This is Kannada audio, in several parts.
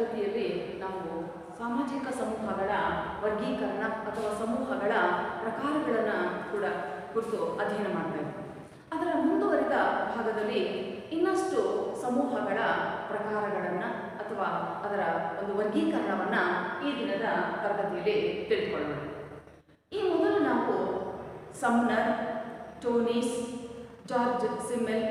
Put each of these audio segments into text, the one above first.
ತರಗತಿಯಲ್ಲಿ ನಾವು ಸಾಮಾಜಿಕ ಸಮೂಹಗಳ ವರ್ಗೀಕರಣ ಅಥವಾ ಸಮೂಹಗಳ ಪ್ರಕಾರಗಳನ್ನು ಕೂಡ ಕುರಿತು ಅಧ್ಯಯನ ಮಾಡ್ತಾ ಇದ್ದೀವಿ. ಅದರ ಮುಂದುವರಿದ ಭಾಗದಲ್ಲಿ ಇನ್ನಷ್ಟು ಸಮೂಹಗಳ ಪ್ರಕಾರಗಳನ್ನು ಅಥವಾ ಅದರ ಒಂದು ವರ್ಗೀಕರಣವನ್ನು ಈ ದಿನದ ತರಗತಿಯಲ್ಲಿ ತಿಳ್ಕೊಳ್ಳೋಣ. ಈ ಮೊದಲು ನಾವು ಸಮ್ನರ್, ಟೋನೀಸ್, ಜಾರ್ಜ್ ಸಿಮ್ಮೆಲ್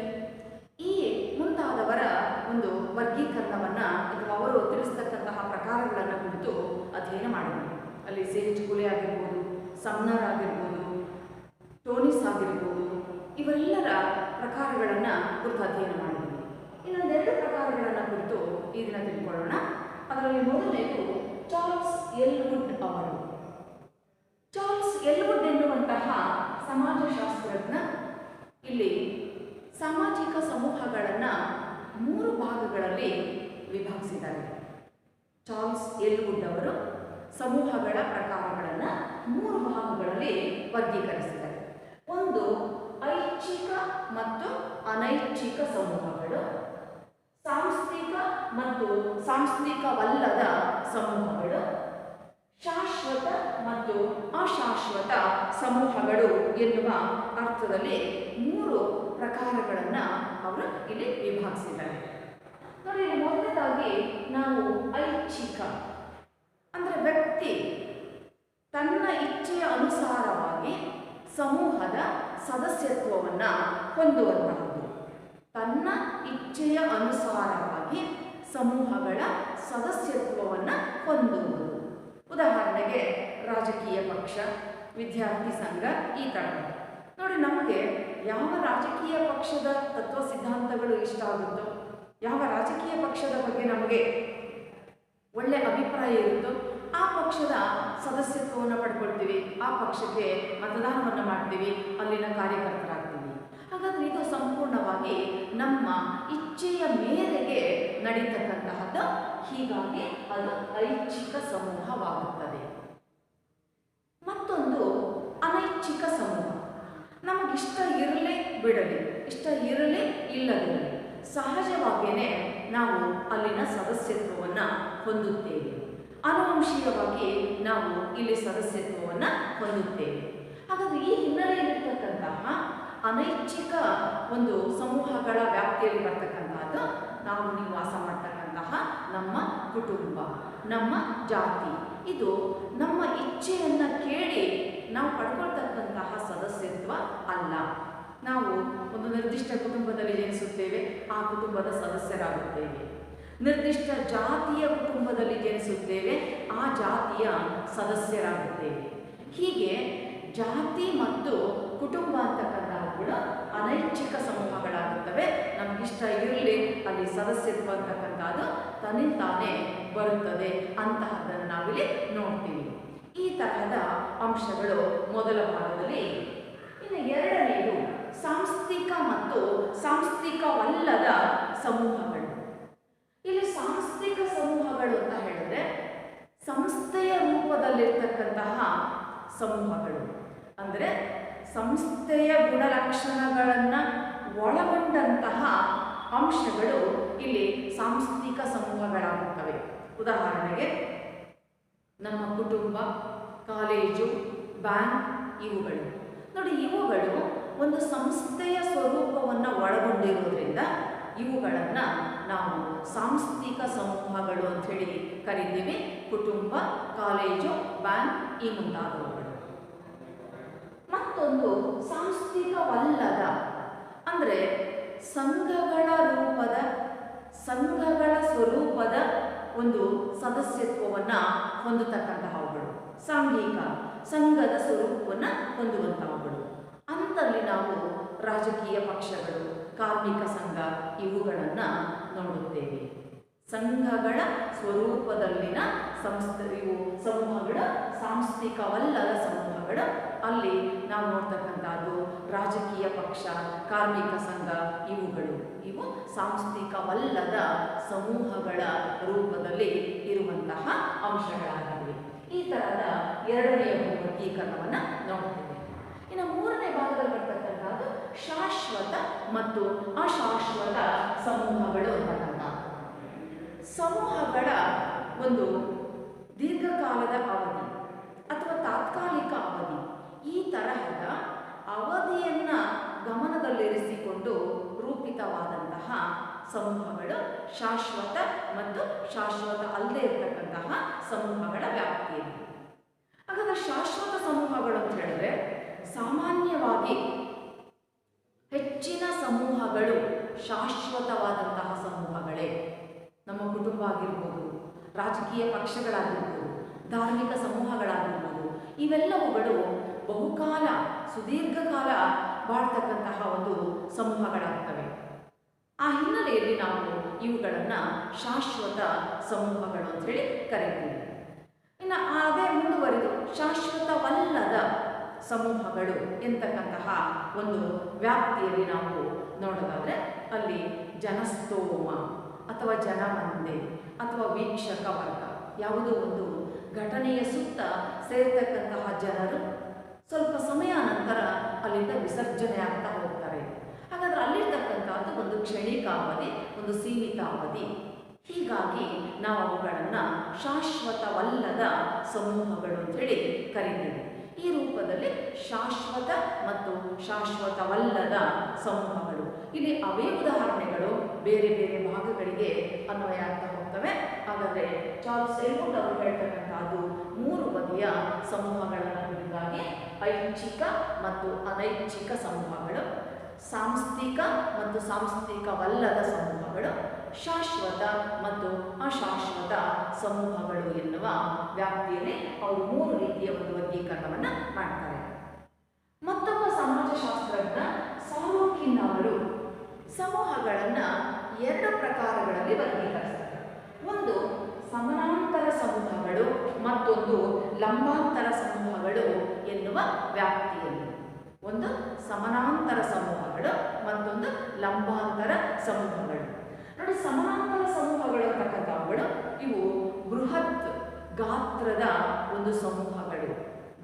ಈ ಮುಂತಾದವರ ಒಂದು ವರ್ಗೀಕರಣವನ್ನು ಅಥವಾ ಅವರು ತಿಳಿಸ್ತಕ್ಕಂತಹ ಪ್ರಕಾರಗಳನ್ನು ಕುರಿತು ಅಧ್ಯಯನ ಮಾಡಿದ್ವಿ. ಅಲ್ಲಿ ಸೇಜ್ ಕುಲೆ ಆಗಿರ್ಬೋದು, ಸಮ್ನರ್ ಆಗಿರ್ಬೋದು, ಟೋನೀಸ್ ಆಗಿರ್ಬೋದು, ಇವರೆಲ್ಲರ ಪ್ರಕಾರಗಳನ್ನು ಕುರಿತು ಅಧ್ಯಯನ ಮಾಡಿದ್ವಿ. ಇನ್ನೊಂದೆರಡು ಪ್ರಕಾರಗಳನ್ನು ಕುರಿತು ಈ ದಿನ ತಿಳ್ಕೊಳ್ಳೋಣ. ಅದರಲ್ಲಿ ಮೊದಲನೇದು ಚಾರ್ಲ್ಸ್ ಎಲ್ವುಡ್ ಅವರು. ಚಾರ್ಲ್ಸ್ ಎಲ್ವುಡ್ ಎನ್ನುವಂತಹ ಸಮಾಜಶಾಸ್ತ್ರಜ್ಞ ಇಲ್ಲಿ ಸಾಮಾಜಿಕ ಸಮೂಹಗಳನ್ನು 3 ಭಾಗಗಳಲ್ಲಿ ವಿಭಾಗಿಸಿದ್ದಾರೆ. ಚಾರ್ಲ್ಸ್ ಎಲ್ವುಡ್ ಅವರು ಸಮೂಹಗಳ ಪ್ರಕಾರಗಳನ್ನು 3 ಭಾಗಗಳಲ್ಲಿ ವರ್ಗೀಕರಿಸಿದ್ದಾರೆ. ಒಂದು ಐಚ್ಛಿಕ ಮತ್ತು ಅನೈಚ್ಛಿಕ ಸಮೂಹಗಳು, ಸಾಂಸ್ಥಿಕ ಮತ್ತು ಸಾಂಸ್ಥಿಕವಲ್ಲದ ಸಮೂಹಗಳು, ಶಾಶ್ವತ ಮತ್ತು ಅಶಾಶ್ವತ ಸಮೂಹಗಳು ಎನ್ನುವ ಅರ್ಥದಲ್ಲಿ 3 ಪ್ರಕಾರಗಳನ್ನು ಅವರು ಇಲ್ಲಿ ವಿಭಾಗಿಸಿದ್ದಾರೆ. ನೋಡಿ, ಮೊದಲನೇದಾಗಿ ನಾವು ಐಚ್ಛಿಕ ಅಂದರೆ ವ್ಯಕ್ತಿ ತನ್ನ ಇಚ್ಛೆಯ ಅನುಸಾರವಾಗಿ ಸಮೂಹದ ಸದಸ್ಯತ್ವವನ್ನು ಹೊಂದುವಂತಹದ್ದು. ತನ್ನ ಇಚ್ಛೆಯ ಅನುಸಾರವಾಗಿ ಸಮೂಹಗಳ ಸದಸ್ಯತ್ವವನ್ನು ಹೊಂದುವುದು. ಉದಾಹರಣೆಗೆ ರಾಜಕೀಯ ಪಕ್ಷ, ವಿದ್ಯಾರ್ಥಿ ಸಂಘ, ಈ ಥರ. ನೋಡಿ, ನಮಗೆ ಯಾವ ರಾಜಕೀಯ ಪಕ್ಷದ ತತ್ವ ಸಿದ್ಧಾಂತಗಳು ಇಷ್ಟ ಆಗುತ್ತೋ, ಯಾವ ರಾಜಕೀಯ ಪಕ್ಷದ ಬಗ್ಗೆ ನಮಗೆ ಒಳ್ಳೆ ಅಭಿಪ್ರಾಯ ಇರುತ್ತೋ ಆ ಪಕ್ಷದ ಸದಸ್ಯತ್ವವನ್ನು ಪಡ್ಕೊಳ್ತೀವಿ, ಆ ಪಕ್ಷಕ್ಕೆ ಮತದಾನವನ್ನು ಮಾಡ್ತೀವಿ, ಅಲ್ಲಿನ ಕಾರ್ಯಕರ್ತರಾಗ್ತೀವಿ. ಹಾಗಾದರೆ ಇದು ಸಂಪೂರ್ಣವಾಗಿ ನಮ್ಮ ಇಚ್ಛೆಯ ಮೇರೆಗೆ ನಡೀತಕ್ಕಂತಹದ್ದು. ಹೀಗಾಗಿ ಅದು ಐಚ್ಛಿಕ ಸಮೂಹವಾಗುತ್ತದೆ. ಮತ್ತೊಂದು ಅನೈಚ್ಛಿಕ ಸಮೂಹ. ನಮಗಿಷ್ಟ ಇರಲಿ ಬಿಡಲಿ, ಇಷ್ಟ ಇರಲಿ ಇಲ್ಲದಿರಲಿ, ಸಹಜವಾಗಿಯೇ ನಾವು ಅಲ್ಲಿನ ಸದಸ್ಯತ್ವವನ್ನು ಹೊಂದುತ್ತೇವೆ. ಆನುವಂಶಿಕವಾಗಿ ನಾವು ಇಲ್ಲಿ ಸದಸ್ಯತ್ವವನ್ನು ಹೊಂದುತ್ತೇವೆ. ಹಾಗಾದರೆ ಈ ಹಿನ್ನೆಲೆಯಲ್ಲಿರ್ತಕ್ಕಂತಹ ಅನೈಚ್ಛಿಕ ಒಂದು ಸಮೂಹಗಳ ವ್ಯಾಪ್ತಿಯಲ್ಲಿ ಬರ್ತಕ್ಕಂಥದ್ದು ನಾವು ನೀವು ವಾಸ ಮಾಡ್ತಕ್ಕಂತಹ ನಮ್ಮ ಕುಟುಂಬ, ನಮ್ಮ ಜಾತಿ. ಇದು ನಮ್ಮ ಇಚ್ಛೆಯನ್ನು ಕೇಳಿ ನಾವು ಪಡ್ಕೊಳ್ತಕ್ಕಂತಹ ಸದಸ್ಯತ್ವ ಅಲ್ಲ. ನಾವು ಒಂದು ನಿರ್ದಿಷ್ಟ ಕುಟುಂಬದಲ್ಲಿ ಜನಿಸುತ್ತೇವೆ, ಆ ಕುಟುಂಬದ ಸದಸ್ಯರಾಗುತ್ತೇವೆ. ನಿರ್ದಿಷ್ಟ ಜಾತಿಯ ಕುಟುಂಬದಲ್ಲಿ ಜನಿಸುತ್ತೇವೆ, ಆ ಜಾತಿಯ ಸದಸ್ಯರಾಗುತ್ತೇವೆ. ಹೀಗೆ ಜಾತಿ ಮತ್ತು ಕುಟುಂಬ ಅಂತಕ್ಕಂಥವುಗಳು ಅನೈಚ್ಛಿಕ ಸಮೂಹಗಳಾಗುತ್ತವೆ. ನಮಗಿಷ್ಟ ಇರಲಿ ಅಲ್ಲಿ ಸದಸ್ಯತ್ವ ಅಂತಕ್ಕಂಥದ್ದು ತನ್ನಿಂತಾನೇ ಬರುತ್ತದೆ. ಅಂತಹದ್ದನ್ನು ನಾವಿಲ್ಲಿ ನೋಡ್ತೀವಿ. ಈ ತರಹದ ಅಂಶಗಳು ಮೊದಲ ಭಾಗದಲ್ಲಿ. ಇನ್ನು ಎರಡನೆಯದು ಸಾಂಸ್ಥಿಕ ಮತ್ತು ಸಾಂಸ್ಥಿಕವಲ್ಲದ ಸಮೂಹಗಳು. ಇಲ್ಲಿ ಸಾಂಸ್ಥಿಕ ಸಮೂಹಗಳು ಅಂತ ಹೇಳಿದ್ರೆ ಸಂಸ್ಥೆಯ ರೂಪದಲ್ಲಿರ್ತಕ್ಕಂತಹ ಸಮೂಹಗಳು, ಅಂದರೆ ಸಂಸ್ಥೆಯ ಗುಣಲಕ್ಷಣಗಳನ್ನು ಒಳಗೊಂಡಂತಹ ಅಂಶಗಳು ಇಲ್ಲಿ ಸಾಂಸ್ಥಿಕ ಸಮೂಹಗಳಾಗುತ್ತವೆ. ಉದಾಹರಣೆಗೆ ನಮ್ಮ ಕುಟುಂಬ, ಕಾಲೇಜು, ಬ್ಯಾಂಕ್ ಇವುಗಳು. ನೋಡಿ, ಇವುಗಳು ಒಂದು ಸಂಸ್ಥೆಯ ಸ್ವರೂಪವನ್ನು ಒಳಗೊಂಡಿರುವುದರಿಂದ ಇವುಗಳನ್ನು ನಾವು ಸಾಂಸ್ಥಿಕ ಸಮೂಹಗಳು ಅಂಥೇಳಿ ಕರಿತೀವಿ. ಕುಟುಂಬ, ಕಾಲೇಜು, ಬ್ಯಾಂಕ್ ಈ ಮುಂತಾದವುಗಳು. ಮತ್ತೊಂದು ಸಾಂಸ್ಥಿಕವಲ್ಲದ ಅಂದರೆ ಸಂಘಗಳ ರೂಪದ, ಸಂಘಗಳ ಸ್ವರೂಪದ ಒಂದು ಸದಸ್ಯತ್ವವನ್ನು ಹೊಂದತಕ್ಕಂತಹವುಗಳು. ಸಾಂಘಿಕ ಸಂಘದ ಸ್ವರೂಪವನ್ನು ಹೊಂದುವಂತಹವುಗಳು. ಅಂತಲ್ಲಿ ನಾವು ರಾಜಕೀಯ ಪಕ್ಷಗಳು, ಕಾರ್ಮಿಕ ಸಂಘ ಇವುಗಳನ್ನು ನೋಡುತ್ತೇವೆ. ಸಂಘಗಳ ಸ್ವರೂಪದಲ್ಲಿನ ಇವು ಸಮೂಹಗಳು ಸಾಂಸ್ಥಿಕವಲ್ಲದ ಸಮೂಹಗಳು. ಅಲ್ಲಿ ನಾವು ನೋಡ್ತಕ್ಕಂಥದ್ದು ರಾಜಕೀಯ ಪಕ್ಷ, ಕಾರ್ಮಿಕ ಸಂಘ ಇವುಗಳು. ಇವು ಸಾಂಸ್ಥಿಕವಲ್ಲದ ಸಮೂಹಗಳ ರೂಪದಲ್ಲಿ ಇರುವಂತಹ ಅಂಶಗಳಾಗಿವೆ. ಈ ತರಹದ ಎರಡನೆಯ ವರ್ಗೀಕರಣವನ್ನು ನೋಡ್ತೇವೆ. ಇನ್ನು ಮೂರನೇ ಭಾಗದಲ್ಲಿ ಬರ್ತಕ್ಕಂಥದ್ದು ಶಾಶ್ವತ ಮತ್ತು ಅಶಾಶ್ವತ ಸಮೂಹಗಳು ಅಂತಕ್ಕಂಥ. ಸಮೂಹಗಳ ಒಂದು ದೀರ್ಘಕಾಲದ ಅವಧಿ ಅಥವಾ ತಾತ್ಕಾಲಿಕ ಅವಧಿ, ಈ ತರಹದ ಅವಧಿಯನ್ನು ಗಮನದಲ್ಲಿರಿಸಿಕೊಂಡು ರೂಪಿತವಾದಂತಹ ಸಮೂಹಗಳು ಶಾಶ್ವತ ಮತ್ತು ಶಾಶ್ವತ ಅಲ್ಲದೆ ಇರತಕ್ಕಂತಹ ಸಮೂಹಗಳ ವ್ಯಾಪ್ತಿಯಲ್ಲಿ. ಹಾಗಾದರೆ ಶಾಶ್ವತ ಸಮೂಹಗಳು ಅಂತ ಹೇಳಿದ್ರೆ ಸಾಮಾನ್ಯವಾಗಿ ಹೆಚ್ಚಿನ ಸಮೂಹಗಳು ಶಾಶ್ವತವಾದಂತಹ ಸಮೂಹಗಳೇ. ನಮ್ಮ ಕುಟುಂಬ ಆಗಿರ್ಬೋದು, ರಾಜಕೀಯ ಪಕ್ಷಗಳಾಗಿರ್ಬೋದು, ಧಾರ್ಮಿಕ ಸಮೂಹಗಳಾಗಿರ್ಬೋದು, ಇವೆಲ್ಲವುಗಳು ಬಹುಕಾಲ ಸುದೀರ್ಘಕಾಲ ಬಾಳ್ತಕ್ಕಂತಹ ಒಂದು ಸಮೂಹಗಳಾಗ್ತವೆ. ಆ ಹಿನ್ನೆಲೆಯಲ್ಲಿ ನಾವು ಇವುಗಳನ್ನು ಶಾಶ್ವತ ಸಮೂಹಗಳು ಅಂತ ಹೇಳಿ ಕರೀತೀವಿ. ಇನ್ನು ಅದೇ ಮುಂದುವರೆದು ಶಾಶ್ವತವಲ್ಲದ ಸಮೂಹಗಳು ಎಂತಕ್ಕಂತಹ ಒಂದು ವ್ಯಾಪ್ತಿಯಲ್ಲಿ ನಾವು ನೋಡೋದಾದರೆ ಅಲ್ಲಿ ಜನಸ್ತೋಮ ಅಥವಾ ಜನಮಂದೆ ಅಥವಾ ವೀಕ್ಷಕ ವರ್ಗ, ಯಾವುದೋ ಒಂದು ಘಟನೆಯ ಸುತ್ತ ಸೇರ್ತಕ್ಕಂತಹ ಜನರು ಸ್ವಲ್ಪ ಸಮಯ ನಂತರ ಅಲ್ಲಿಂದ ವಿಸರ್ಜನೆ ಆಗ್ತಾ ಹೋಗ್ತಾರೆ. ಹಾಗಾದ್ರೆ ಅಲ್ಲಿರ್ತಕ್ಕಂಥದ್ದು ಒಂದು ಕ್ಷಣಿಕ ಅವಧಿ, ಒಂದು ಸೀಮಿತ ಅವಧಿ. ಹೀಗಾಗಿ ನಾವು ಅವುಗಳನ್ನು ಶಾಶ್ವತವಲ್ಲದ ಸಮೂಹಗಳು ಅಂತೇಳಿ ಕರೀತೀವಿ. ಈ ರೂಪದಲ್ಲಿ ಶಾಶ್ವತ ಮತ್ತು ಶಾಶ್ವತವಲ್ಲದ ಸಮೂಹಗಳು, ಇಲ್ಲಿ ಅವೇ ಉದಾಹರಣೆಗಳು ಬೇರೆ ಬೇರೆ ಭಾಗಗಳಿಗೆ ಅನ್ವಯ ಆಗ್ತಾ ಹೋಗ್ತವೆ. ಹಾಗಾದರೆ ಚಾರ್ಲ್ಸ್ ಎಲ್ವುಡ್ ಅವರು ಹೇಳ್ತಕ್ಕಂಥದ್ದು 3 ಬಗೆಯ ಸಮೂಹಗಳನ್ನು ಕುರಿತಾಗಿ: ಐಚ್ಛಿಕ ಮತ್ತು ಅನೈಚ್ಛಿಕ ಸಮೂಹಗಳು, ಸಾಂಸ್ಥಿಕ ಮತ್ತು ಸಾಂಸ್ಥಿಕವಲ್ಲದ ಸಮೂಹಗಳು, ಶಾಶ್ವತ ಮತ್ತು ಅಶಾಶ್ವತ ಸಮೂಹಗಳು ಎನ್ನುವ ವ್ಯಾಪ್ತಿಯಲ್ಲಿ ಅವರು 3 ರೀತಿಯ ಒಂದು ವರ್ಗೀಕರಣವನ್ನು ಮಾಡ್ತಾರೆ. ಮತ್ತೊಬ್ಬ ಸಮಾಜಶಾಸ್ತ್ರಜ್ಞ ಸಾರೋಕಿನ್ ಅವರು ಸಮೂಹಗಳನ್ನು 2 ಪ್ರಕಾರಗಳಲ್ಲಿ ವರ್ಗೀಕರಿಸ್ತಾರೆ. ಒಂದು ಸಮಾನಾಂತರ ಸಮೂಹಗಳು, ಮತ್ತೊಂದು ಲಂಬಾಂತರ ಸಮೂಹಗಳು ಎನ್ನುವ ವ್ಯಾಪ್ತಿಯಲ್ಲಿ. ಒಂದು ಸಮಾನಾಂತರ ಸಮೂಹಗಳು, ಮತ್ತೊಂದು ಲಂಬಾಂತರ ಸಮೂಹಗಳು. ನೋಡಿ, ಸಮಾನಾಂತರ ಸಮೂಹಗಳು ಅಂತಕ್ಕಂಥವುಗಳು ಇವು ಬೃಹತ್ ಗಾತ್ರದ ಒಂದು ಸಮೂಹಗಳು,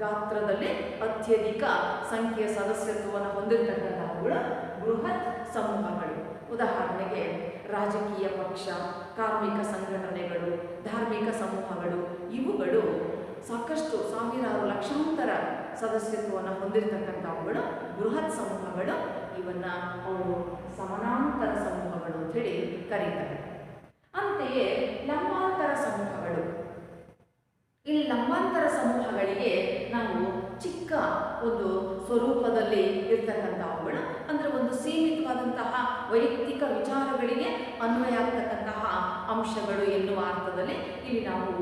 ಗಾತ್ರದಲ್ಲಿ ಅತ್ಯಧಿಕ ಸಂಖ್ಯೆಯ ಸದಸ್ಯತ್ವವನ್ನು ಹೊಂದಿರತಕ್ಕಂಥವುಗಳು ಬೃಹತ್ ಸಮೂಹಗಳು. ಉದಾಹರಣೆಗೆ ರಾಜಕೀಯ ಪಕ್ಷ, ಕಾರ್ಮಿಕ ಸಂಘಟನೆಗಳು, ಧಾರ್ಮಿಕ ಸಮೂಹಗಳು, ಇವುಗಳು ಸಾಕಷ್ಟು ಸಾವಿರಾರು ಲಕ್ಷಾಂತರ ಸದಸ್ಯತ್ವವನ್ನು ಹೊಂದಿರತಕ್ಕಂಥವುಗಳು ಬೃಹತ್ ಸಮೂಹಗಳು. ಇವನ್ನು ಅವರು ಸಮಾನಾಂತರ ಸಮೂಹಗಳು ಅಂತೇಳಿ ಕರೀತಾರೆ. ಅಂತೆಯೇ ಲಂಬಾಂತರ ಸಮೂಹಗಳು, ಈ ಲಂಬಾಂತರ ಸಮೂಹಗಳಿಗೆ ನಾವು ಚಿಕ್ಕ ಒಂದು ಸ್ವರೂಪದಲ್ಲಿ ಇರ್ತಕ್ಕಂಥವುಗಳು, ಅಂದರೆ ಒಂದು ಸೀಮಿತವಾದಂತಹ ವೈಯಕ್ತಿಕ ವಿಚಾರಗಳಿಗೆ ಅನ್ವಯ ಆಗ್ತಕ್ಕಂತಹ ಅಂಶಗಳು ಎನ್ನುವ ಅರ್ಥದಲ್ಲಿ ಇಲ್ಲಿ ನಾವು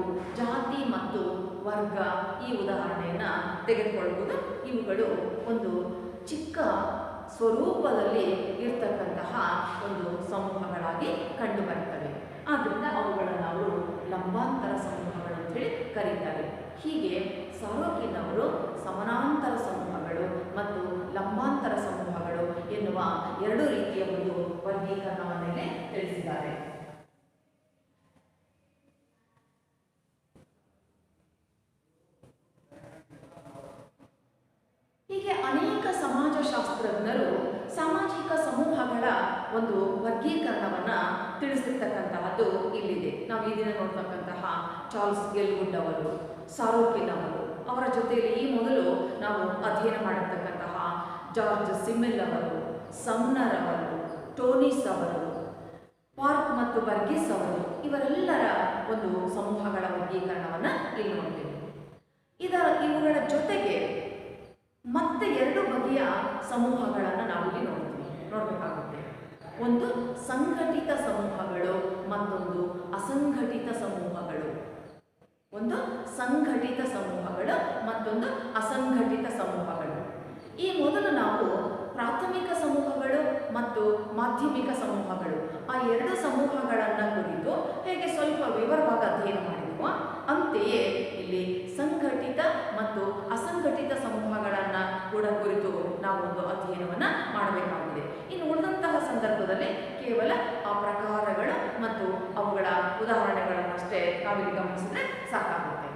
ಜಾತಿ ಮತ್ತು ವರ್ಗ ಈ ಉದಾಹರಣೆಯನ್ನು ತೆಗೆದುಕೊಳ್ಳಬಹುದು. ಇವುಗಳು ಒಂದು ಚಿಕ್ಕ ಸ್ವರೂಪದಲ್ಲಿ ಇರ್ತಕ್ಕಂತಹ ಒಂದು ಸಮೂಹಗಳಾಗಿ ಕಂಡುಬರ್ತವೆ. ಆದ್ದರಿಂದ ಅವುಗಳನ್ನು ಅವರು ಲಂಬಾಂತರ ಸಮೂಹಗಳು ಅಂತೇಳಿ ಕರೀತಾರೆ. ಹೀಗೆ ಸಾರೋಕಿನ್ ಅವರು ಸಮಾನಾಂತರ ಸಮೂಹಗಳು ಮತ್ತು ಲಂಬಾಂತರ ಸಮೂಹಗಳು ಎನ್ನುವ 2 ರೀತಿಯ ಒಂದು ವರ್ಗೀಕರಣವನ್ನೇ ತಿಳಿಸಿದ್ದಾರೆ. ಹೀಗೆ ಅನೇಕ ಸಮಾಜಶಾಸ್ತ್ರಜ್ಞರು ಸಾಮಾಜಿಕ ಸಮೂಹಗಳ ಒಂದು ವರ್ಗೀಕರಣವನ್ನು ತಿಳಿಸಿರ್ತಕ್ಕಂತಹದ್ದು ಇಲ್ಲಿದೆ. ನಾವು ಈ ದಿನ ನೋಡ್ತಕ್ಕಂತಹ ಚಾರ್ಲ್ಸ್ ಎಲ್ವುಡ್ ಅವರು, ಸಾರೋಕಿನ್ ಅವರು, ಅವರ ಜೊತೆಯಲ್ಲಿ ಈ ಮೊದಲು ನಾವು ಅಧ್ಯಯನ ಮಾಡಿರ್ತಕ್ಕಂತಹ ಜಾರ್ಜ್ ಸಿಮಿಲ್ ಅವರು, ಸಮ್ನರ್ ಅವರು, ಟೋನಿಸ್ ಅವರು, ಪಾರ್ಕ್ ಮತ್ತು ಬರ್ಗಿಸ್ ಅವರು, ಇವರೆಲ್ಲರ ಒಂದು ಸಮೂಹಗಳ ವರ್ಗೀಕರಣವನ್ನು ಇಲ್ಲಿ ನೋಡ್ತೇವೆ. ಇವುಗಳ ಜೊತೆಗೆ ಮತ್ತೆ 2 ಬಗೆಯ ಸಮೂಹಗಳನ್ನು ನಾವಿಲ್ಲಿ ನೋಡಬೇಕಾಗುತ್ತೆ. ಒಂದು ಸಂಘಟಿತ ಸಮೂಹಗಳು, ಮತ್ತೊಂದು ಅಸಂಘಟಿತ ಸಮೂಹಗಳು. ಒಂದು ಸಂಘಟಿತ ಸಮೂಹಗಳು, ಮತ್ತೊಂದು ಅಸಂಘಟಿತ ಸಮೂಹಗಳು. ಈ ಮೊದಲು ನಾವು ಪ್ರಾಥಮಿಕ ಸಮೂಹಗಳು ಮತ್ತು ಮಾಧ್ಯಮಿಕ ಸಮೂಹಗಳು, ಆ 2 ಸಮೂಹಗಳನ್ನು ಕುರಿತು ಹೇಗೆ ಸ್ವಲ್ಪ ವಿವರವಾಗಿ ಅಧ್ಯಯನ ಮಾಡಿದ್ವೋ, ಅಂತೆಯೇ ಇಲ್ಲಿ ಸಂಘಟಿತ ಮತ್ತು ಅಸಂಘಟಿತ ಸಮೂಹಗಳನ್ನು ಕೂಡ ಕುರಿತು ನಾವು ಒಂದು ಅಧ್ಯಯನವನ್ನು ಮಾಡಬೇಕಾಗಿದೆ. ಇನ್ನು ಉಳಿದಂತಹ ಸಂದರ್ಭದಲ್ಲಿ ಕೇವಲ ಆ ಪ್ರಕಾರಗಳು ಮತ್ತು ಅವುಗಳ ಉದಾಹರಣೆಗಳನ್ನಷ್ಟೇ ನಾವಿಲ್ಲಿ ಗಮನಿಸಿದ್ರೆ ಸಾಕಾಗುತ್ತೆ.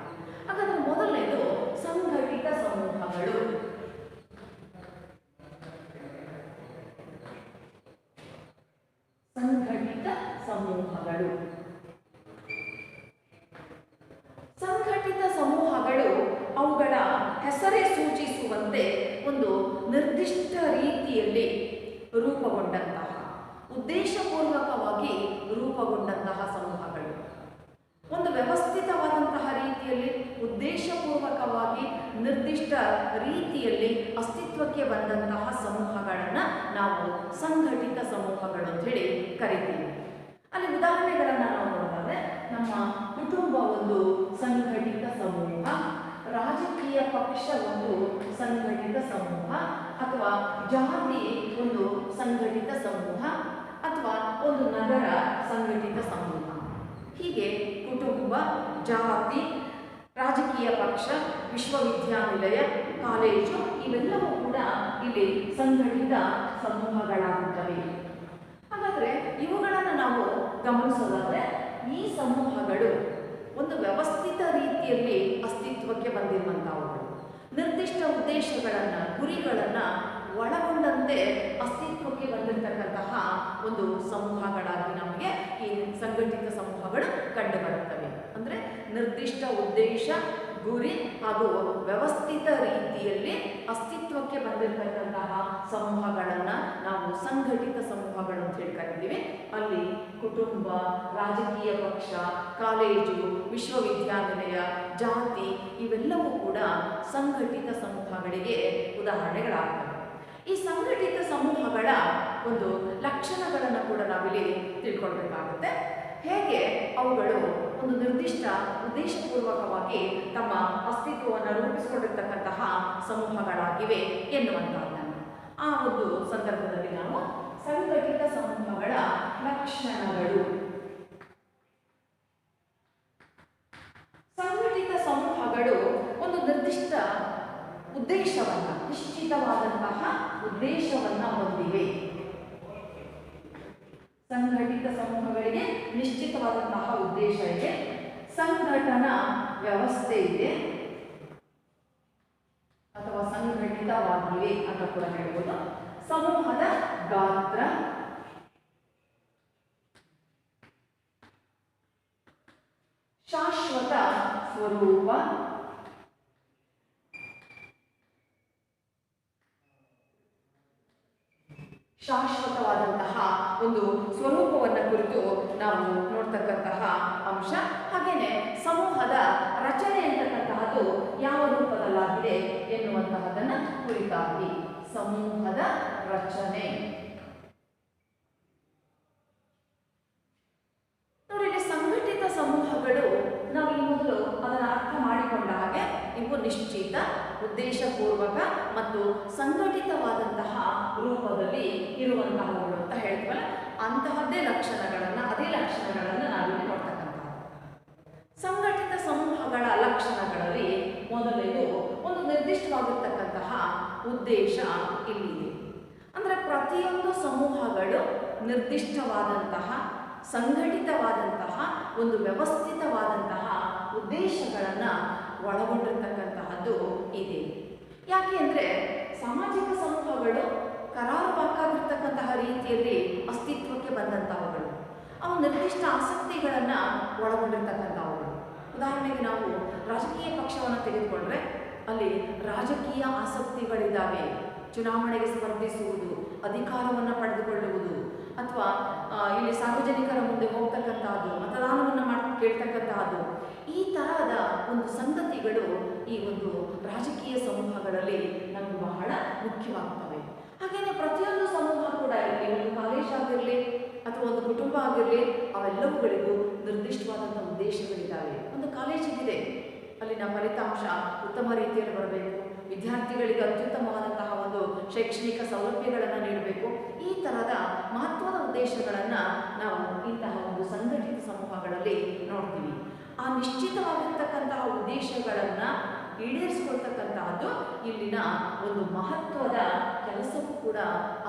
ಹಾಗಾದರೆ ಮೊದಲನೇದು ಸಂಘಟಿತ ಸಮೂಹಗಳು. ಸಂಘಟಿತ ಸಮೂಹಗಳು ನಿರ್ದಿಷ್ಟ ರೀತಿಯಲ್ಲಿ ಅಸ್ತಿತ್ವಕ್ಕೆ ಬಂದಂತಹ ಸಮೂಹಗಳನ್ನು ನಾವು ಸಂಘಟಿತ ಸಮೂಹಗಳು ಅಂತ ಹೇಳಿ ಕರಿತೀವಿ. ಅಲ್ಲಿ ಉದಾಹರಣೆಗಳನ್ನು ನಾವು ನೋಡೋದಾದ್ರೆ ನಮ್ಮ ಕುಟುಂಬ ಒಂದು ಸಂಘಟಿತ ಸಮೂಹ, ರಾಜಕೀಯ ಪಕ್ಷ ಒಂದು ಸಂಘಟಿತ ಸಮೂಹ, ಅಥವಾ ಜಾತಿ ಒಂದು ಸಂಘಟಿತ ಸಮೂಹ, ಅಥವಾ ಒಂದು ನಗರ ಸಂಘಟಿತ ಸಮೂಹ. ಹೀಗೆ ಕುಟುಂಬ, ಜಾತಿ, ರಾಜಕೀಯ ಪಕ್ಷ, ವಿಶ್ವವಿದ್ಯಾನಿಲಯ, ಕಾಲೇಜು ಇವೆಲ್ಲವೂ ಕೂಡ ಇಲ್ಲಿ ಸಂಘಟಿತ ಸಮೂಹಗಳಾಗುತ್ತವೆ. ಹಾಗಾದರೆ ಇವುಗಳನ್ನು ನಾವು ಗಮನಿಸೋದಾದರೆ ಈ ಸಮೂಹಗಳು ಒಂದು ವ್ಯವಸ್ಥಿತ ರೀತಿಯಲ್ಲಿ ಅಸ್ತಿತ್ವಕ್ಕೆ ಬಂದಿರುವಂಥವುಗಳು, ನಿರ್ದಿಷ್ಟ ಉದ್ದೇಶಗಳನ್ನು, ಗುರಿಗಳನ್ನು ಒಳಗೊಂಡಂತೆ ಅಸ್ತಿತ್ವಕ್ಕೆ ಬಂದಿರತಕ್ಕಂತಹ ಒಂದು ಸಮೂಹಗಳಾಗಿ ನಮಗೆ ಈ ಸಂಘಟಿತ ಸಮೂಹಗಳು ಕಂಡುಬರುತ್ತವೆ. ಅಂದರೆ ನಿರ್ದಿಷ್ಟ ಉದ್ದೇಶ, ಗುರಿ ಹಾಗೂ ವ್ಯವಸ್ಥಿತ ರೀತಿಯಲ್ಲಿ ಅಸ್ತಿತ್ವಕ್ಕೆ ಬಂದಿರತಕ್ಕಂತಹ ಸಮೂಹಗಳನ್ನು ನಾವು ಸಂಘಟಿತ ಸಮೂಹಗಳು ಅಂತ ಹೇಳಿ ಕರಿತೀವಿ. ಅಲ್ಲಿ ಕುಟುಂಬ, ರಾಜಕೀಯ ಪಕ್ಷ, ಕಾಲೇಜು, ವಿಶ್ವವಿದ್ಯಾನಿಲಯ, ಜಾತಿ ಇವೆಲ್ಲವೂ ಕೂಡ ಸಂಘಟಿತ ಸಮೂಹಗಳಿಗೆ ಉದಾಹರಣೆಗಳಾಗ್ತವೆ. ಈ ಸಂಘಟಿತ ಸಮೂಹಗಳ ಒಂದು ಲಕ್ಷಣಗಳನ್ನು ಕೂಡ ನಾವಿಲ್ಲಿ ತಿಳ್ಕೊಳ್ಬೇಕಾಗುತ್ತೆ. ಹೇಗೆ ಅವುಗಳು ಒಂದು ನಿರ್ದಿಷ್ಟ ಉದ್ದೇಶಪೂರ್ವಕವಾಗಿ ತಮ್ಮ ಅಸ್ತಿತ್ವವನ್ನು ರೂಪಿಸಿಕೊಂಡಿರ್ತಕ್ಕಂತಹ ಸಮೂಹಗಳಾಗಿವೆ ಎನ್ನುವಂಥದ್ದನ್ನು ಆ ಒಂದು ಸಂದರ್ಭದಲ್ಲಿ ನಾವು ಸಂಘಟಿತ ಸಮೂಹಗಳ ಲಕ್ಷಣಗಳು. ಸಂಘಟಿತ ಸಮೂಹಗಳು ಒಂದು ನಿರ್ದಿಷ್ಟ ಉದ್ದೇಶವನ್ನ, ನಿಶ್ಚಿತವಾದಂತಹ ಉದ್ದೇಶವನ್ನ ಹೊಂದಿವೆ. ಸಂಘಟಿತ ಸಮೂಹಗಳಿಗೆ ನಿಶ್ಚಿತವಾದಂತಹ ಉದ್ದೇಶ ಇದೆ, ಸಂಘಟನಾ ವ್ಯವಸ್ಥೆ ಇದೆ, ಅಥವಾ ಸಂಘಟಿತವಾಗಿವೆ ಅಂತ ಕೂಡ ಹೇಳ್ಬೋದು. ಸಮೂಹದ ಗಾತ್ರ, ಶಾಶ್ವತ ಸ್ವರೂಪ, ಶಾಶ್ವತವಾದಂತಹ ಒಂದು ಸ್ವರೂಪವನ್ನು ಕುರಿತು ನಾವು ನೋಡ್ತಕ್ಕಂತಹ ಅಂಶ. ಹಾಗೇನೆ ಸಮೂಹದ ರಚನೆ ಅಂತಕ್ಕಂತಹದ್ದು ಯಾವ ರೂಪದಲ್ಲಾಗಿದೆ ಎನ್ನುವಂತಹದನ್ನ ಕುರಿತಾಗಿ ಸಮೂಹದ ರಚನೆ. ನೋಡಿ, ಸಂಘಟಿತ ಸಮೂಹಗಳು ನಾವು ಈ ಮೊದಲು ಅದನ್ನು ಅರ್ಥ ಮಾಡಿಕೊಂಡ ಹಾಗೆ ಇವು ನಿಶ್ಚಿತ, ಉದ್ದೇಶಪೂರ್ವಕ ಮತ್ತು ಸಂಘಟಿತವಾದಂತಹ ರೂಪದಲ್ಲಿ ಇರುವಂತಹವುಗಳು ಅಂತ ಹೇಳ್ತೀವಲ್ಲ, ಅಂತಹದ್ದೇ ಲಕ್ಷಣಗಳನ್ನು, ಅದೇ ಲಕ್ಷಣಗಳನ್ನು ನಾವಿಲ್ಲಿ ನೋಡ್ತಕ್ಕಂಥದ್ದು. ಸಂಘಟಿತ ಸಮೂಹಗಳ ಲಕ್ಷಣಗಳಲ್ಲಿ ಮೊದಲನೇದು ಒಂದು ನಿರ್ದಿಷ್ಟವಾಗಿರ್ತಕ್ಕಂತಹ ಉದ್ದೇಶ ಇಲ್ಲಿದೆ. ಅಂದರೆ ಪ್ರತಿಯೊಂದು ಸಮೂಹಗಳು ನಿರ್ದಿಷ್ಟವಾದಂತಹ, ಸಂಘಟಿತವಾದಂತಹ, ಒಂದು ವ್ಯವಸ್ಥಿತವಾದಂತಹ ಉದ್ದೇಶಗಳನ್ನು ಒಳಗೊಂಡಿರ್ತಕ್ಕಂತಹದ್ದು ಇದೆ. ಯಾಕೆ ಅಂದರೆ ಸಾಮಾಜಿಕ ಸಮೂಹಗಳು ಕರಾರುವಾಕ್ಕಾಗಿರ್ತಕ್ಕಂತಹ ರೀತಿಯಲ್ಲಿ ಅಸ್ತಿತ್ವಕ್ಕೆ ಬಂದಂತಹವುಗಳು, ಅವು ನಿರ್ದಿಷ್ಟ ಆಸಕ್ತಿಗಳನ್ನು ಒಳಗೊಂಡಿರ್ತಕ್ಕಂಥವುಗಳು. ಉದಾಹರಣೆಗೆ ನಾವು ರಾಜಕೀಯ ಪಕ್ಷವನ್ನು ತೆಗೆದುಕೊಂಡ್ರೆ ಅಲ್ಲಿ ರಾಜಕೀಯ ಆಸಕ್ತಿಗಳಿದ್ದಾವೆ. ಚುನಾವಣೆಗೆ ಸ್ಪರ್ಧಿಸುವುದು, ಅಧಿಕಾರವನ್ನು ಪಡೆದುಕೊಳ್ಳುವುದು, ಅಥವಾ ಇಲ್ಲಿ ಸಾರ್ವಜನಿಕರ ಮುಂದೆ ಹೋಗ್ತಕ್ಕಂತಹದ್ದು, ಮತದಾನವನ್ನು ಕೇಳ್ತಕ್ಕಂತಹದ್ದು, ಈ ತರಹದ ಒಂದು ಸಂಗತಿಗಳು ಈ ಒಂದು ರಾಜಕೀಯ ಸಮೂಹಗಳಲ್ಲಿ ನಮಗೆ ಬಹಳ ಮುಖ್ಯವಾಗ್ತವೆ. ಹಾಗೆಯೇ ಪ್ರತಿಯೊಂದು ಸಮೂಹ ಕೂಡ ಇರಲಿ, ಒಂದು ಕಾಲೇಜ್ ಆಗಿರಲಿ ಅಥವಾ ಒಂದು ಕುಟುಂಬ ಆಗಿರಲಿ, ಅವೆಲ್ಲವುಗಳಿಗೂ ನಿರ್ದಿಷ್ಟವಾದಂಥ ಉದ್ದೇಶಗಳಿದ್ದಾವೆ. ಒಂದು ಕಾಲೇಜಿಗಿದೆ, ಅಲ್ಲಿನ ಫಲಿತಾಂಶ ಉತ್ತಮ ರೀತಿಯಲ್ಲಿ ಬರಬೇಕು, ವಿದ್ಯಾರ್ಥಿಗಳಿಗೆ ಅತ್ಯುತ್ತಮವಾದಂತಹ ಒಂದು ಶೈಕ್ಷಣಿಕ ಸೌಲಭ್ಯಗಳನ್ನು ನೀಡಬೇಕು. ಈ ತರಹದ ಮಹತ್ವದ ಉದ್ದೇಶಗಳನ್ನು ನಾವು ಇಂತಹ ಒಂದು ಸಂಘಟಿತ ಸಮೂಹಗಳಲ್ಲಿ ನೋಡ್ತೀವಿ. ಆ ನಿಶ್ಚಿತವಾಗಿರ್ತಕ್ಕಂತಹ ಉದ್ದೇಶಗಳನ್ನು ಈಡೇರಿಸಿಕೊಳ್ತಕ್ಕಂತಹದ್ದು ಇಲ್ಲಿನ ಒಂದು ಮಹತ್ವದ ಕೆಲಸವೂ ಕೂಡ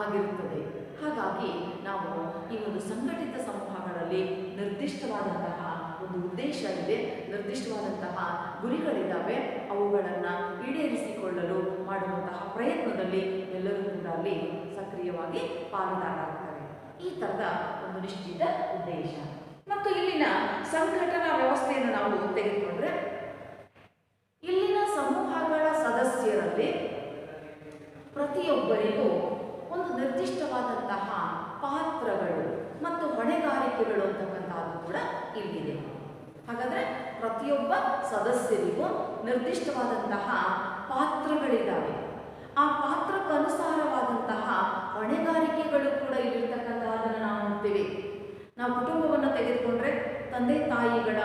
ಆಗಿರುತ್ತದೆ. ಹಾಗಾಗಿ ನಾವು ಈ ಒಂದು ಸಂಘಟಿತ ಸಮೂಹಗಳಲ್ಲಿ ನಿರ್ದಿಷ್ಟವಾದಂತಹ ಒಂದು ಉದ್ದೇಶ ಇದೆ, ನಿರ್ದಿಷ್ಟವಾದಂತಹ ಗುರಿಗಳಿದ್ದಾವೆ. ಅವುಗಳನ್ನು ಈಡೇರಿಸಿಕೊಳ್ಳಲು ಮಾಡುವಂತಹ ಪ್ರಯತ್ನದಲ್ಲಿ ಎಲ್ಲರೂ ಕೂಡ ಅಲ್ಲಿ ಸಕ್ರಿಯವಾಗಿ ಪಾಲುದಾರರಾಗ್ತಾರೆ. ಈ ಥರದ ಒಂದು ನಿಶ್ಚಿತ ಉದ್ದೇಶ. ಮತ್ತು ಇಲ್ಲಿನ ಸಂಘಟನಾ ವ್ಯವಸ್ಥೆಯನ್ನು ನಾವು ತೆಗೆದುಕೊಂಡ್ರೆ, ಇಲ್ಲಿನ ಸಮೂಹಗಳ ಸದಸ್ಯರಲ್ಲಿ ಪ್ರತಿಯೊಬ್ಬರಿಗೂ ಒಂದು ನಿರ್ದಿಷ್ಟವಾದಂತಹ ಪಾತ್ರಗಳು ಮತ್ತು ಹೊಣೆಗಾರಿಕೆಗಳು ಅಂತಕ್ಕಂಥದ್ದು ಕೂಡ ಇಲ್ಲಿದೆ. ಹಾಗಾದರೆ ಪ್ರತಿಯೊಬ್ಬ ಸದಸ್ಯರಿಗೂ ನಿರ್ದಿಷ್ಟವಾದಂತಹ ಪಾತ್ರಗಳಿದ್ದಾವೆ. ಆ ಪಾತ್ರಕ್ಕನುಸಾರವಾದಂತಹ ಹೊಣೆಗಾರಿಕೆಗಳು ಕೂಡ ಇಲ್ಲಿರ್ತಕ್ಕಂತಹದನ್ನು ನಾವು ನೋಡ್ತೀವಿ. ನಾವು ಕುಟುಂಬವನ್ನು ತೆಗೆದುಕೊಂಡ್ರೆ ತಂದೆ ತಾಯಿಗಳ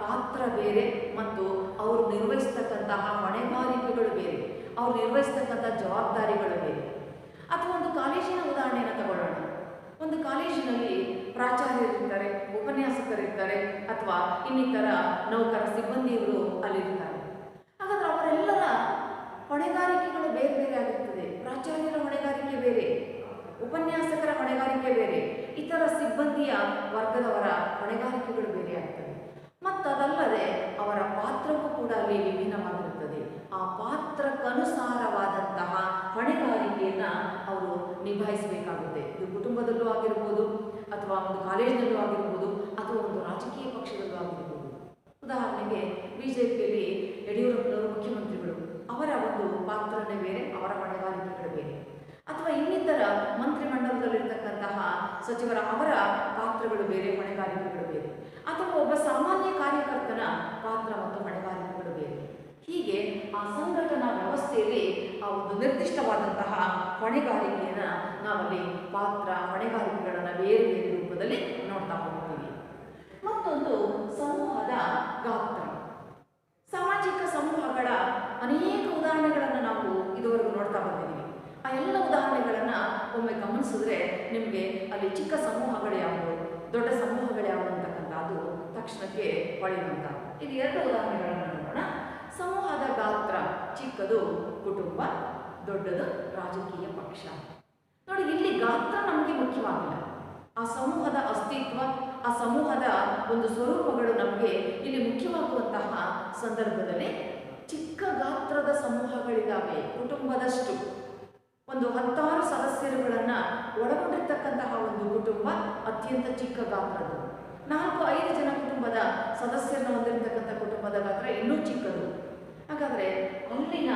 ಪಾತ್ರ ಬೇರೆ ಮತ್ತು ಅವರು ನಿರ್ವಹಿಸ್ತಕ್ಕಂತಹ ಹೊಣೆಗಾರಿಕೆಗಳು ಬೇರೆ, ಅವ್ರು ನಿರ್ವಹಿಸ್ತಕ್ಕಂಥ ಜವಾಬ್ದಾರಿಗಳು ಬೇರೆ. ಅಥವಾ ಒಂದು ಕಾಲೇಜಿನ ಉದಾಹರಣೆಯನ್ನು ತಗೊಳ್ಳೋಣ. ಒಂದು ಕಾಲೇಜಿನಲ್ಲಿ ಪ್ರಾಚಾರ್ಯರಿರ್ತಾರೆ, ಉಪನ್ಯಾಸಕರಿರ್ತಾರೆ, ಅಥವಾ ಇನ್ನಿತರ ನೌಕರ ಸಿಬ್ಬಂದಿಗಳು ಅಲ್ಲಿರ್ತಾರೆ. ಹಾಗಾದ್ರೆ ಅವರೆಲ್ಲರ ಹೊಣೆಗಾರಿಕೆಗಳು ಬೇರೆ ಬೇರೆ ಆಗಿರ್ತದೆ. ಪ್ರಾಚಾರ್ಯರ ಹೊಣೆಗಾರಿಕೆ ಬೇರೆ, ಉಪನ್ಯಾಸಕರ ಹೊಣೆಗಾರಿಕೆ ಬೇರೆ, ಇತರ ಸಿಬ್ಬಂದಿಯ ವರ್ಗದವರ ಹೊಣೆಗಾರಿಕೆಗಳು ಬೇರೆ ಆಗ್ತವೆ. ಮತ್ತದಲ್ಲದೆ ಅವರ ಪಾತ್ರವೂ ಕೂಡ ಅಲ್ಲಿ ವಿಭಿನ್ನವಾಗಿರುತ್ತದೆ. ಆ ಪಾತ್ರಕ್ಕನುಸಾರವಾದಂತಹ ಹೊಣೆಗಾರಿಕೆಯನ್ನು ಅವರು ನಿಭಾಯಿಸಬೇಕಾಗುತ್ತೆ. ಇದು ಕುಟುಂಬದಲ್ಲೂ ಆಗಿರ್ಬೋದು, ಅಥವಾ ಒಂದು ಕಾಲೇಜಿನಲ್ಲೂ ಆಗಿರ್ಬೋದು, ಅಥವಾ ಒಂದು ರಾಜಕೀಯ ಪಕ್ಷದಲ್ಲೂ ಆಗಿರ್ಬೋದು. ಉದಾಹರಣೆಗೆ ಬಿಜೆಪಿಯಲ್ಲಿ ಯಡಿಯೂರಪ್ಪನವರು ಮುಖ್ಯಮಂತ್ರಿಗಳು, ಅವರ ಒಂದು ಪಾತ್ರನೇ ಬೇರೆ, ಅವರ ಹೊಣೆಗಾರಿಕೆಗಳು ಬೇರೆ. ಅಥವಾ ಇನ್ನಿತರ ಮಂತ್ರಿಮಂಡಲದಲ್ಲಿರ್ತಕ್ಕಂತಹ ಸಚಿವರ ಅವರ ಪಾತ್ರಗಳು ಬೇರೆ, ಹೊಣೆಗಾರಿಕೆಗಳು ಬೇರೆ. ಅಥವಾ ಒಬ್ಬ ಸಾಮಾನ್ಯ ಕಾರ್ಯಕರ್ತನ ಪಾತ್ರ ಮತ್ತು ಹೊಣೆಗಾರಿಕೆಗಳು ಬೇರೆ. ಹೀಗೆ ಆ ಸಂಘಟನಾ ವ್ಯವಸ್ಥೆಯಲ್ಲಿ ಆ ಒಂದು ನಿರ್ದಿಷ್ಟವಾದಂತಹ ಹೊಣೆಗಾರಿಕೆಯನ್ನು ನಾವಲ್ಲಿ ಪಾತ್ರ ಹೊಣೆಗಾರಿಕೆಗಳನ್ನು ಬೇರೆ ಬೇರೆ ರೂಪದಲ್ಲಿ ನೋಡ್ತಾ ಹೋಗ್ತೀವಿ. ಮತ್ತೊಂದು ಸಮೂಹದ ಗಾತ್ರ. ಸಾಮಾಜಿಕ ಸಮೂಹಗಳ ಅನೇಕ ಉದಾಹರಣೆಗಳನ್ನು ನಾವು ಇದುವರೆಗೂ ನೋಡ್ತಾ ಬಂದಿದ್ದೀವಿ. ಆ ಎಲ್ಲ ಉದಾಹರಣೆಗಳನ್ನು ಒಮ್ಮೆ ಗಮನಿಸಿದ್ರೆ ನಿಮಗೆ ಅಲ್ಲಿ ಚಿಕ್ಕ ಸಮೂಹಗಳು ಯಾವುವು, ದೊಡ್ಡ ಸಮೂಹಗಳು ಯಾವುವು ಅಂತಕ್ಕಂಥದ್ದು ತಕ್ಷಣಕ್ಕೆ ಹೊಳೆಯುವಂಥ. ಇದು ಎರಡು ಉದಾಹರಣೆಗಳನ್ನು ನೋಡೋಣ. ಸಮೂಹದ ಗಾತ್ರ ಚಿಕ್ಕದು ಕುಟುಂಬ, ದೊಡ್ಡದು ರಾಜಕೀಯ ಪಕ್ಷ. ನೋಡಿ, ಇಲ್ಲಿ ಗಾತ್ರ ನಮಗೆ ಮುಖ್ಯವಾಗಿಲ್ಲ. ಆ ಸಮೂಹದ ಅಸ್ತಿತ್ವ, ಆ ಸಮೂಹದ ಒಂದು ಸ್ವರೂಪಗಳು ನಮಗೆ ಇಲ್ಲಿ ಮುಖ್ಯವಾಗುವಂತಹ ಸಂದರ್ಭದಲ್ಲಿ ಚಿಕ್ಕ ಗಾತ್ರದ ಸಮೂಹಗಳಿದ್ದಾವೆ. ಕುಟುಂಬದಷ್ಟು ಒಂದು 10 ಸದಸ್ಯರುಗಳನ್ನು ಒಳಗೊಂಡಿರ್ತಕ್ಕಂತಹ ಒಂದು ಕುಟುಂಬ ಅತ್ಯಂತ ಚಿಕ್ಕ ಗಾತ್ರದ್ದು. 4-5 ಜನ ಕುಟುಂಬದ ಸದಸ್ಯರನ್ನು ಹೊಂದಿರತಕ್ಕಂಥ ಕುಟುಂಬದ ಗಾತ್ರ ಇನ್ನೂ ಚಿಕ್ಕದು. ಹಾಗಾದರೆ ಅಲ್ಲಿನ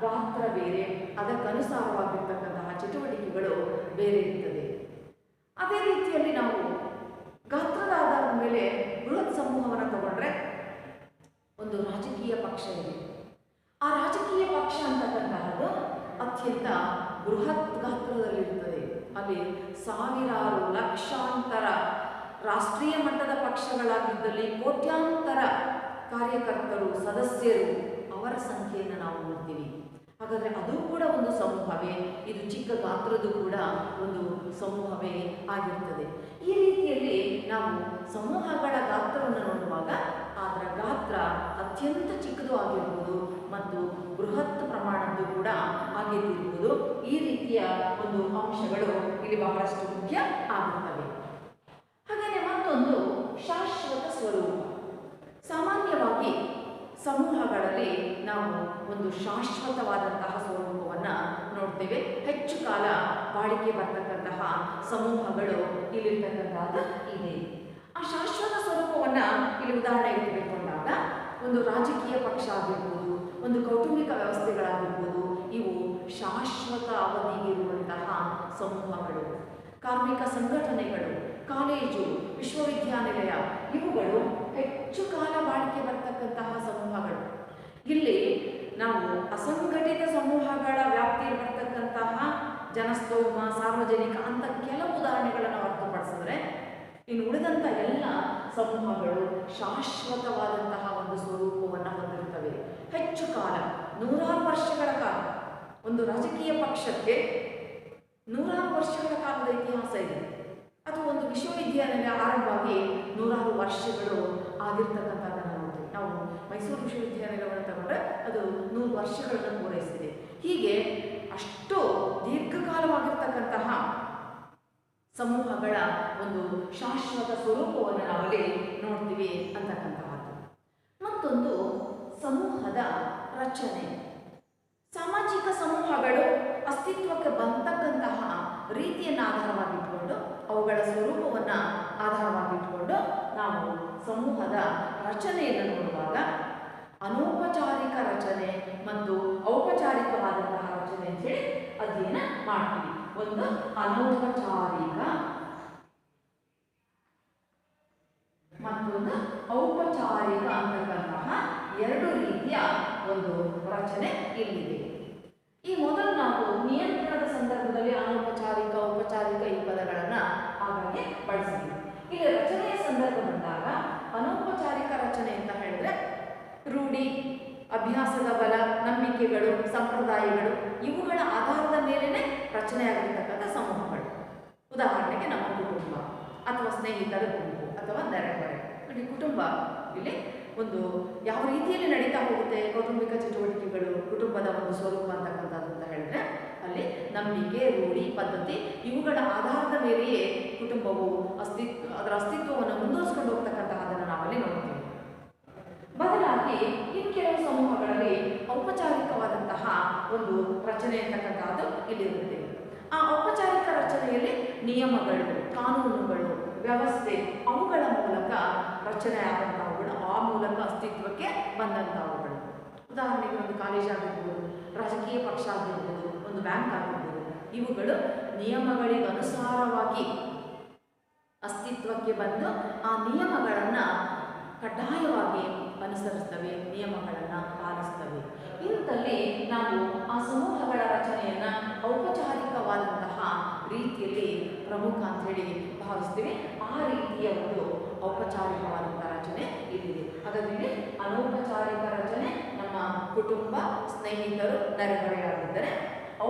ಗಾತ್ರ ಬೇರೆ, ಅದಕ್ಕನುಸಾರವಾಗಿರ್ತಕ್ಕಂತಹ ಚಟುವಟಿಕೆಗಳು ಬೇರೆ ಇರ್ತದೆ. ಅದೇ ರೀತಿಯಲ್ಲಿ ನಾವು ಗಾತ್ರದ ಆಧಾರದ ಮೇಲೆ ಬೃಹತ್ ಸಮೂಹವನ್ನು ತಗೊಂಡ್ರೆ ಒಂದು ರಾಜಕೀಯ ಪಕ್ಷ ಇದೆ. ಆ ರಾಜಕೀಯ ಪಕ್ಷ ಅಂತಕ್ಕಂತಹದ್ದು ಅತ್ಯಂತ ಬೃಹತ್ ಗಾತ್ರದಲ್ಲಿರುತ್ತದೆ. ಅಲ್ಲಿ ಸಾವಿರಾರು ಲಕ್ಷಾಂತರ ರಾಷ್ಟ್ರೀಯ ಮಟ್ಟದ ಪಕ್ಷಗಳಾಗಿದ್ದಲ್ಲಿ ಕೋಟ್ಯಾಂತರ ಕಾರ್ಯಕರ್ತರು, ಸದಸ್ಯರು, ಅವರ ಸಂಖ್ಯೆಯನ್ನು ನಾವು ನೋಡ್ತೀವಿ. ಹಾಗಾದರೆ ಅದು ಕೂಡ ಒಂದು ಸಮೂಹವೇ, ಇದು ಚಿಕ್ಕ ಗಾತ್ರದ್ದು ಕೂಡ ಒಂದು ಸಮೂಹವೇ ಆಗಿರ್ತದೆ. ಈ ರೀತಿಯಲ್ಲಿ ನಾವು ಸಮೂಹಗಳ ಗಾತ್ರವನ್ನು ನೋಡುವಾಗ ಅದರ ಗಾತ್ರ ಅತ್ಯಂತ ಚಿಕ್ಕದು ಆಗಿರ್ಬೋದು ಮತ್ತು ಬೃಹತ್ ಪ್ರಮಾಣದ್ದು ಕೂಡ ಆಗಿರ್ಬೋದು. ಈ ರೀತಿಯ ಒಂದು ಅಂಶಗಳು ಇಲ್ಲಿ ಬಹಳಷ್ಟು ಮುಖ್ಯ ಆಗುತ್ತವೆ. ಹಾಗೆಯೇ ಮತ್ತೊಂದು ಶಾಶ್ವತ ಸ್ವರೂಪ. ಸಾಮಾನ್ಯವಾಗಿ ಸಮೂಹಗಳಲ್ಲಿ ನಾವು ಒಂದು ಶಾಶ್ವತವಾದಂತಹ ಸ್ವರೂಪವನ್ನು ನೋಡ್ತೇವೆ. ಹೆಚ್ಚು ಕಾಲ ಬಾಳಿಕೆ ಬರ್ತಕ್ಕಂತಹ ಸಮೂಹಗಳು ಇಲ್ಲಿರ್ತಕ್ಕಂಥದ್ದು ಇದೆ. ಆ ಶಾಶ್ವತ ಸ್ವರೂಪವನ್ನು ಇಲ್ಲಿ ಉದಾಹರಣೆ ತೆಗೆದುಕೊಂಡಾಗ ಒಂದು ರಾಜಕೀಯ ಪಕ್ಷ ಆಗಿರ್ಬೋದು, ಒಂದು ಕೌಟುಂಬಿಕ ವ್ಯವಸ್ಥೆಗಳಾಗಿರ್ಬೋದು, ಇವು ಶಾಶ್ವತ ಅವಧಿಗಿರುವಂತಹ ಸಮೂಹಗಳು. ಕಾರ್ಮಿಕ ಸಂಘಟನೆಗಳು, ಕಾಲೇಜು, ವಿಶ್ವವಿದ್ಯಾನಿಲಯ, ಇವುಗಳು ಹೆಚ್ಚು ಕಾಲ ಬಾಳಿಕೆ ಬರ್ತಕ್ಕಂತಹ ಸಮೂಹಗಳು. ಇಲ್ಲಿ ನಾವು ಅಸಂಘಟಿತ ಸಮೂಹಗಳ ವ್ಯಾಪ್ತಿಯಲ್ಲಿ ಬರ್ತಕ್ಕಂತಹ ಜನಸ್ತೋಮ, ಸಾರ್ವಜನಿಕ ಅಂತ ಕೆಲವು ಉದಾಹರಣೆಗಳನ್ನು ಹೊರತುಪಡಿಸಿದ್ರೆ ಇನ್ನು ಉಳಿದಂಥ ಎಲ್ಲ ಸಮೂಹಗಳು ಶಾಶ್ವತವಾದಂತಹ ಒಂದು ಸ್ವರೂಪವನ್ನು ಹೊಂದಿರುತ್ತವೆ. ಹೆಚ್ಚು ಕಾಲ, 100 ವರ್ಷಗಳ ಕಾಲ. ಒಂದು ರಾಜಕೀಯ ಪಕ್ಷಕ್ಕೆ 100 ವರ್ಷಗಳ ಕಾಲದ ಇತಿಹಾಸ ಇದೆ. ಅಥವಾ ಒಂದು ವಿಶ್ವವಿದ್ಯಾನಿಲಯ ಆರಂಭವಾಗಿ 100 ವರ್ಷಗಳು ಆಗಿರ್ತಕ್ಕಂಥದ್ದನ್ನು ನೋಡ್ತೀವಿ. ನಾವು ಮೈಸೂರು ವಿಶ್ವವಿದ್ಯಾನಿಲಯವನ್ನು ತಗೊಂಡ್ರೆ ಅದು 100 ವರ್ಷಗಳನ್ನು ಪೂರೈಸಿದೆ. ಹೀಗೆ ಅಷ್ಟು ದೀರ್ಘಕಾಲವಾಗಿರ್ತಕ್ಕಂತಹ ಸಮೂಹಗಳ ಒಂದು ಶಾಶ್ವತ ಸ್ವರೂಪವನ್ನು ನಾವಲ್ಲಿ ನೋಡ್ತೀವಿ ಅಂತಕ್ಕಂತಹದ್ದು. ಮತ್ತೊಂದು ಸಮೂಹದ ರಚನೆ. ಸಾಮಾಜಿಕ ಸಮೂಹಗಳು ಅಸ್ತಿತ್ವಕ್ಕೆ ಬಂತಕ್ಕಂತಹ ರೀತಿಯನ್ನು ಆಧಾರವಾಗಿಟ್ಕೊಂಡು, ಅವುಗಳ ಸ್ವರೂಪವನ್ನು ಆಧಾರವಾಗಿಟ್ಕೊಂಡು ನಾವು ಸಮೂಹದ ರಚನೆಯನ್ನು ನೋಡುವಾಗ ಅನೌಪಚಾರಿಕ ರಚನೆ ಮತ್ತು ಔಪಚಾರಿಕವಾದಂತಹ ರಚನೆ ಅಂತೇಳಿ ಅಧ್ಯಯನ ಮಾಡ್ತೀವಿ. ಒಂದು ಅನೌಪಚಾರಿಕ, ಮತ್ತೊಂದು ಔಪಚಾರಿಕ ಅಂತಕ್ಕಂತಹ ಎರಡು ರೀತಿಯ ಒಂದು ರಚನೆ ಇಲ್ಲಿದೆ. ಈ ಮೊದಲು ನಾವು ನಿಯಂತ್ರಣದ ಸಂದರ್ಭದಲ್ಲಿ ಅನೌಪಚಾರಿಕ, ಔಪಚಾರಿಕ ಈ ಪದಗಳನ್ನು ಆಗಾಗ್ಗೆ ಬಳಸಿದ್ದೀವಿ. ಇಲ್ಲಿ ರಚನೆಯ ಸಂದರ್ಭ ಬಂದಾಗ ಅನೌಪಚಾರಿಕ ರಚನೆ ಅಂತ ಹೇಳಿದ್ರೆ ರೂಢಿ, ಅಭ್ಯಾಸದ ಬಲ, ನಂಬಿಕೆಗಳು, ಸಂಪ್ರದಾಯಗಳು ಇವುಗಳ ಆಧಾರದ ಮೇಲೆನೆ ರಚನೆಯಾಗಿರ್ತಕ್ಕಂಥ ಸಮೂಹಗಳು. ಉದಾಹರಣೆಗೆ ನಮ್ಮ ಕುಟುಂಬ ಅಥವಾ ಸ್ನೇಹಿತರ ಗುಂಪು ಅಥವಾ ನೆರೆಹೊರೆ. ನೋಡಿ, ಕುಟುಂಬ ಇಲ್ಲಿ ಒಂದು ಯಾವ ರೀತಿಯಲ್ಲಿ ನಡೀತಾ ಹೋಗುತ್ತೆ, ಕೌಟುಂಬಿಕ ಚಟುವಟಿಕೆಗಳು, ಕುಟುಂಬದ ಒಂದು ಸ್ವರೂಪ ಅಂತಕ್ಕಂಥದ್ದು ಅಂತ ಹೇಳಿದ್ರೆ ಅಲ್ಲಿ ನಂಬಿಕೆ, ರೂಢಿ, ಪದ್ಧತಿ ಇವುಗಳ ಆಧಾರದ ಮೇಲೆಯೇ ಕುಟುಂಬವು ಅದರ ಅಸ್ತಿತ್ವವನ್ನು ಮುಂದುವರಿಸಿಕೊಂಡು ಹೋಗ್ತಕ್ಕಂತಹದನ್ನು ನಾವಲ್ಲಿ ನೋಡ್ತೀವಿ. ಬದಲಾಗಿ ಇನ್ನು ಕೆಲವು ಸಮೂಹಗಳಲ್ಲಿ ಔಪಚಾರಿಕವಾದಂತಹ ಒಂದು ರಚನೆ ಅಂತಕ್ಕಂಥದ್ದು ಇಲ್ಲಿರುತ್ತೆ. ಆ ಔಪಚಾರಿಕ ರಚನೆಯಲ್ಲಿ ನಿಯಮಗಳು, ಕಾನೂನುಗಳು, ವ್ಯವಸ್ಥೆ ಅವುಗಳ ಮೂಲಕ ರಚನೆ ಆದಂಥವುಗಳು, ಆ ಮೂಲಕ ಅಸ್ತಿತ್ವಕ್ಕೆ ಬಂದಂಥವುಗಳು. ಉದಾಹರಣೆಗೆ ಒಂದು ಕಾಲೇಜ್ ಆಗಿರ್ಬೋದು, ರಾಜಕೀಯ ಪಕ್ಷ ಆಗಿರ್ಬೋದು, ಒಂದು ಬ್ಯಾಂಕ್ ಆಗಿರ್ಬೋದು, ಇವುಗಳು ನಿಯಮಗಳಿಗೆ ಅನುಸಾರವಾಗಿ ಅಸ್ತಿತ್ವಕ್ಕೆ ಬಂದು ಆ ನಿಯಮಗಳನ್ನು ಕಡ್ಡಾಯವಾಗಿ ಅನುಸರಿಸ್ತವೆ, ನಿಯಮಗಳನ್ನು ಪಾಲಿಸ್ತವೆ. ಇಂಥಲ್ಲಿ ನಾವು ಆ ಸಮೂಹಗಳ ರಚನೆಯನ್ನು ಔಪಚಾರಿಕವಾದಂತಹ ರೀತಿಯಲ್ಲಿ ಪ್ರಮುಖ ಅಂತ ಹೇಳಿ ಭಾವಿಸ್ತೀವಿ. ಆ ರೀತಿಯ ಒಂದು ಔಪಚಾರಿಕವಾದಂತಹ ರಚನೆ ಇಲ್ಲಿದೆ. ಹಾಗಾದ್ರೆ ಅನೌಪಚಾರಿಕ ರಚನೆ ನಮ್ಮ ಕುಟುಂಬ, ಸ್ನೇಹಿತರು, ನೆರೆಹೊರೆಯಾಗಿದ್ದರೆ,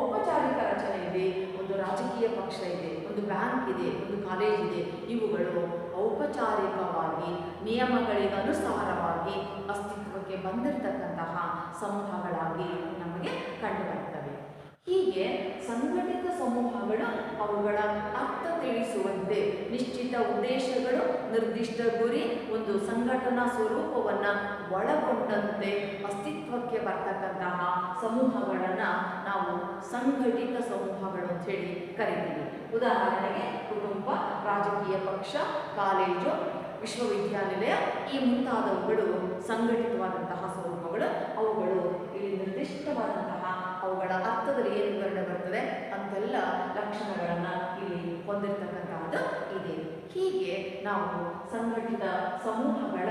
ಔಪಚಾರಿಕ ರಚನೆ ಇದೆ, ಒಂದು ರಾಜಕೀಯ ಪಕ್ಷ ಇದೆ, ಒಂದು ಬ್ಯಾಂಕ್ ಇದೆ, ಒಂದು ಕಾಲೇಜ್ ಇದೆ. ಇವುಗಳು ಔಪಚಾರಿಕವಾಗಿ ನಿಯಮಗಳಿಗೆ ಅನುಸಾರವಾಗಿ ಅಸ್ತಿತ್ವಕ್ಕೆ ಬಂದಿರತಕ್ಕಂತಹ ಸಮೂಹಗಳಾಗಿ ನಮಗೆ ಕಂಡುಬರುತ್ತವೆ. ಹೀಗೆ ಸಂಘಟಿತ ಸಮೂಹಗಳು ಅವುಗಳ ಅರ್ಥ ತಿಳಿಸುವಂತೆ ನಿಶ್ಚಿತ ಉದ್ದೇಶಗಳು, ನಿರ್ದಿಷ್ಟ ಗುರಿ, ಒಂದು ಸಂಘಟನಾ ಸ್ವರೂಪವನ್ನು ಒಳಗೊಂಡಂತೆ ಅಸ್ತಿತ್ವಕ್ಕೆ ಬರ್ತಕ್ಕಂತಹ ಸಮೂಹಗಳನ್ನು ನಾವು ಸಂಘಟಿತ ಸಮೂಹಗಳು ಅಂತ ಹೇಳಿ ಕರಿತೀವಿ. ಉದಾಹರಣೆಗೆ ಕುಟುಂಬ, ರಾಜಕೀಯ ಪಕ್ಷ, ಕಾಲೇಜು, ವಿಶ್ವವಿದ್ಯಾನಿಲಯ ಈ ಮುಂತಾದವುಗಳು ಸಂಘಟಿತವಾದಂತಹ ಸ್ವರೂಪಗಳು. ಅವುಗಳು ಇಲ್ಲಿ ನಿರ್ದಿಷ್ಟವಾದಂತಹ ಅವುಗಳ ಅರ್ಥದಲ್ಲಿ ಏನು ವಿವರಣೆ ಬರ್ತದೆ ಅಂತೆಲ್ಲ ಲಕ್ಷಣಗಳನ್ನು ಇಲ್ಲಿ ಹೊಂದಿರತಕ್ಕಂತಹದ್ದು ಇದೆ. ಹೀಗೆ ನಾವು ಸಂಘಟಿತ ಸಮೂಹಗಳ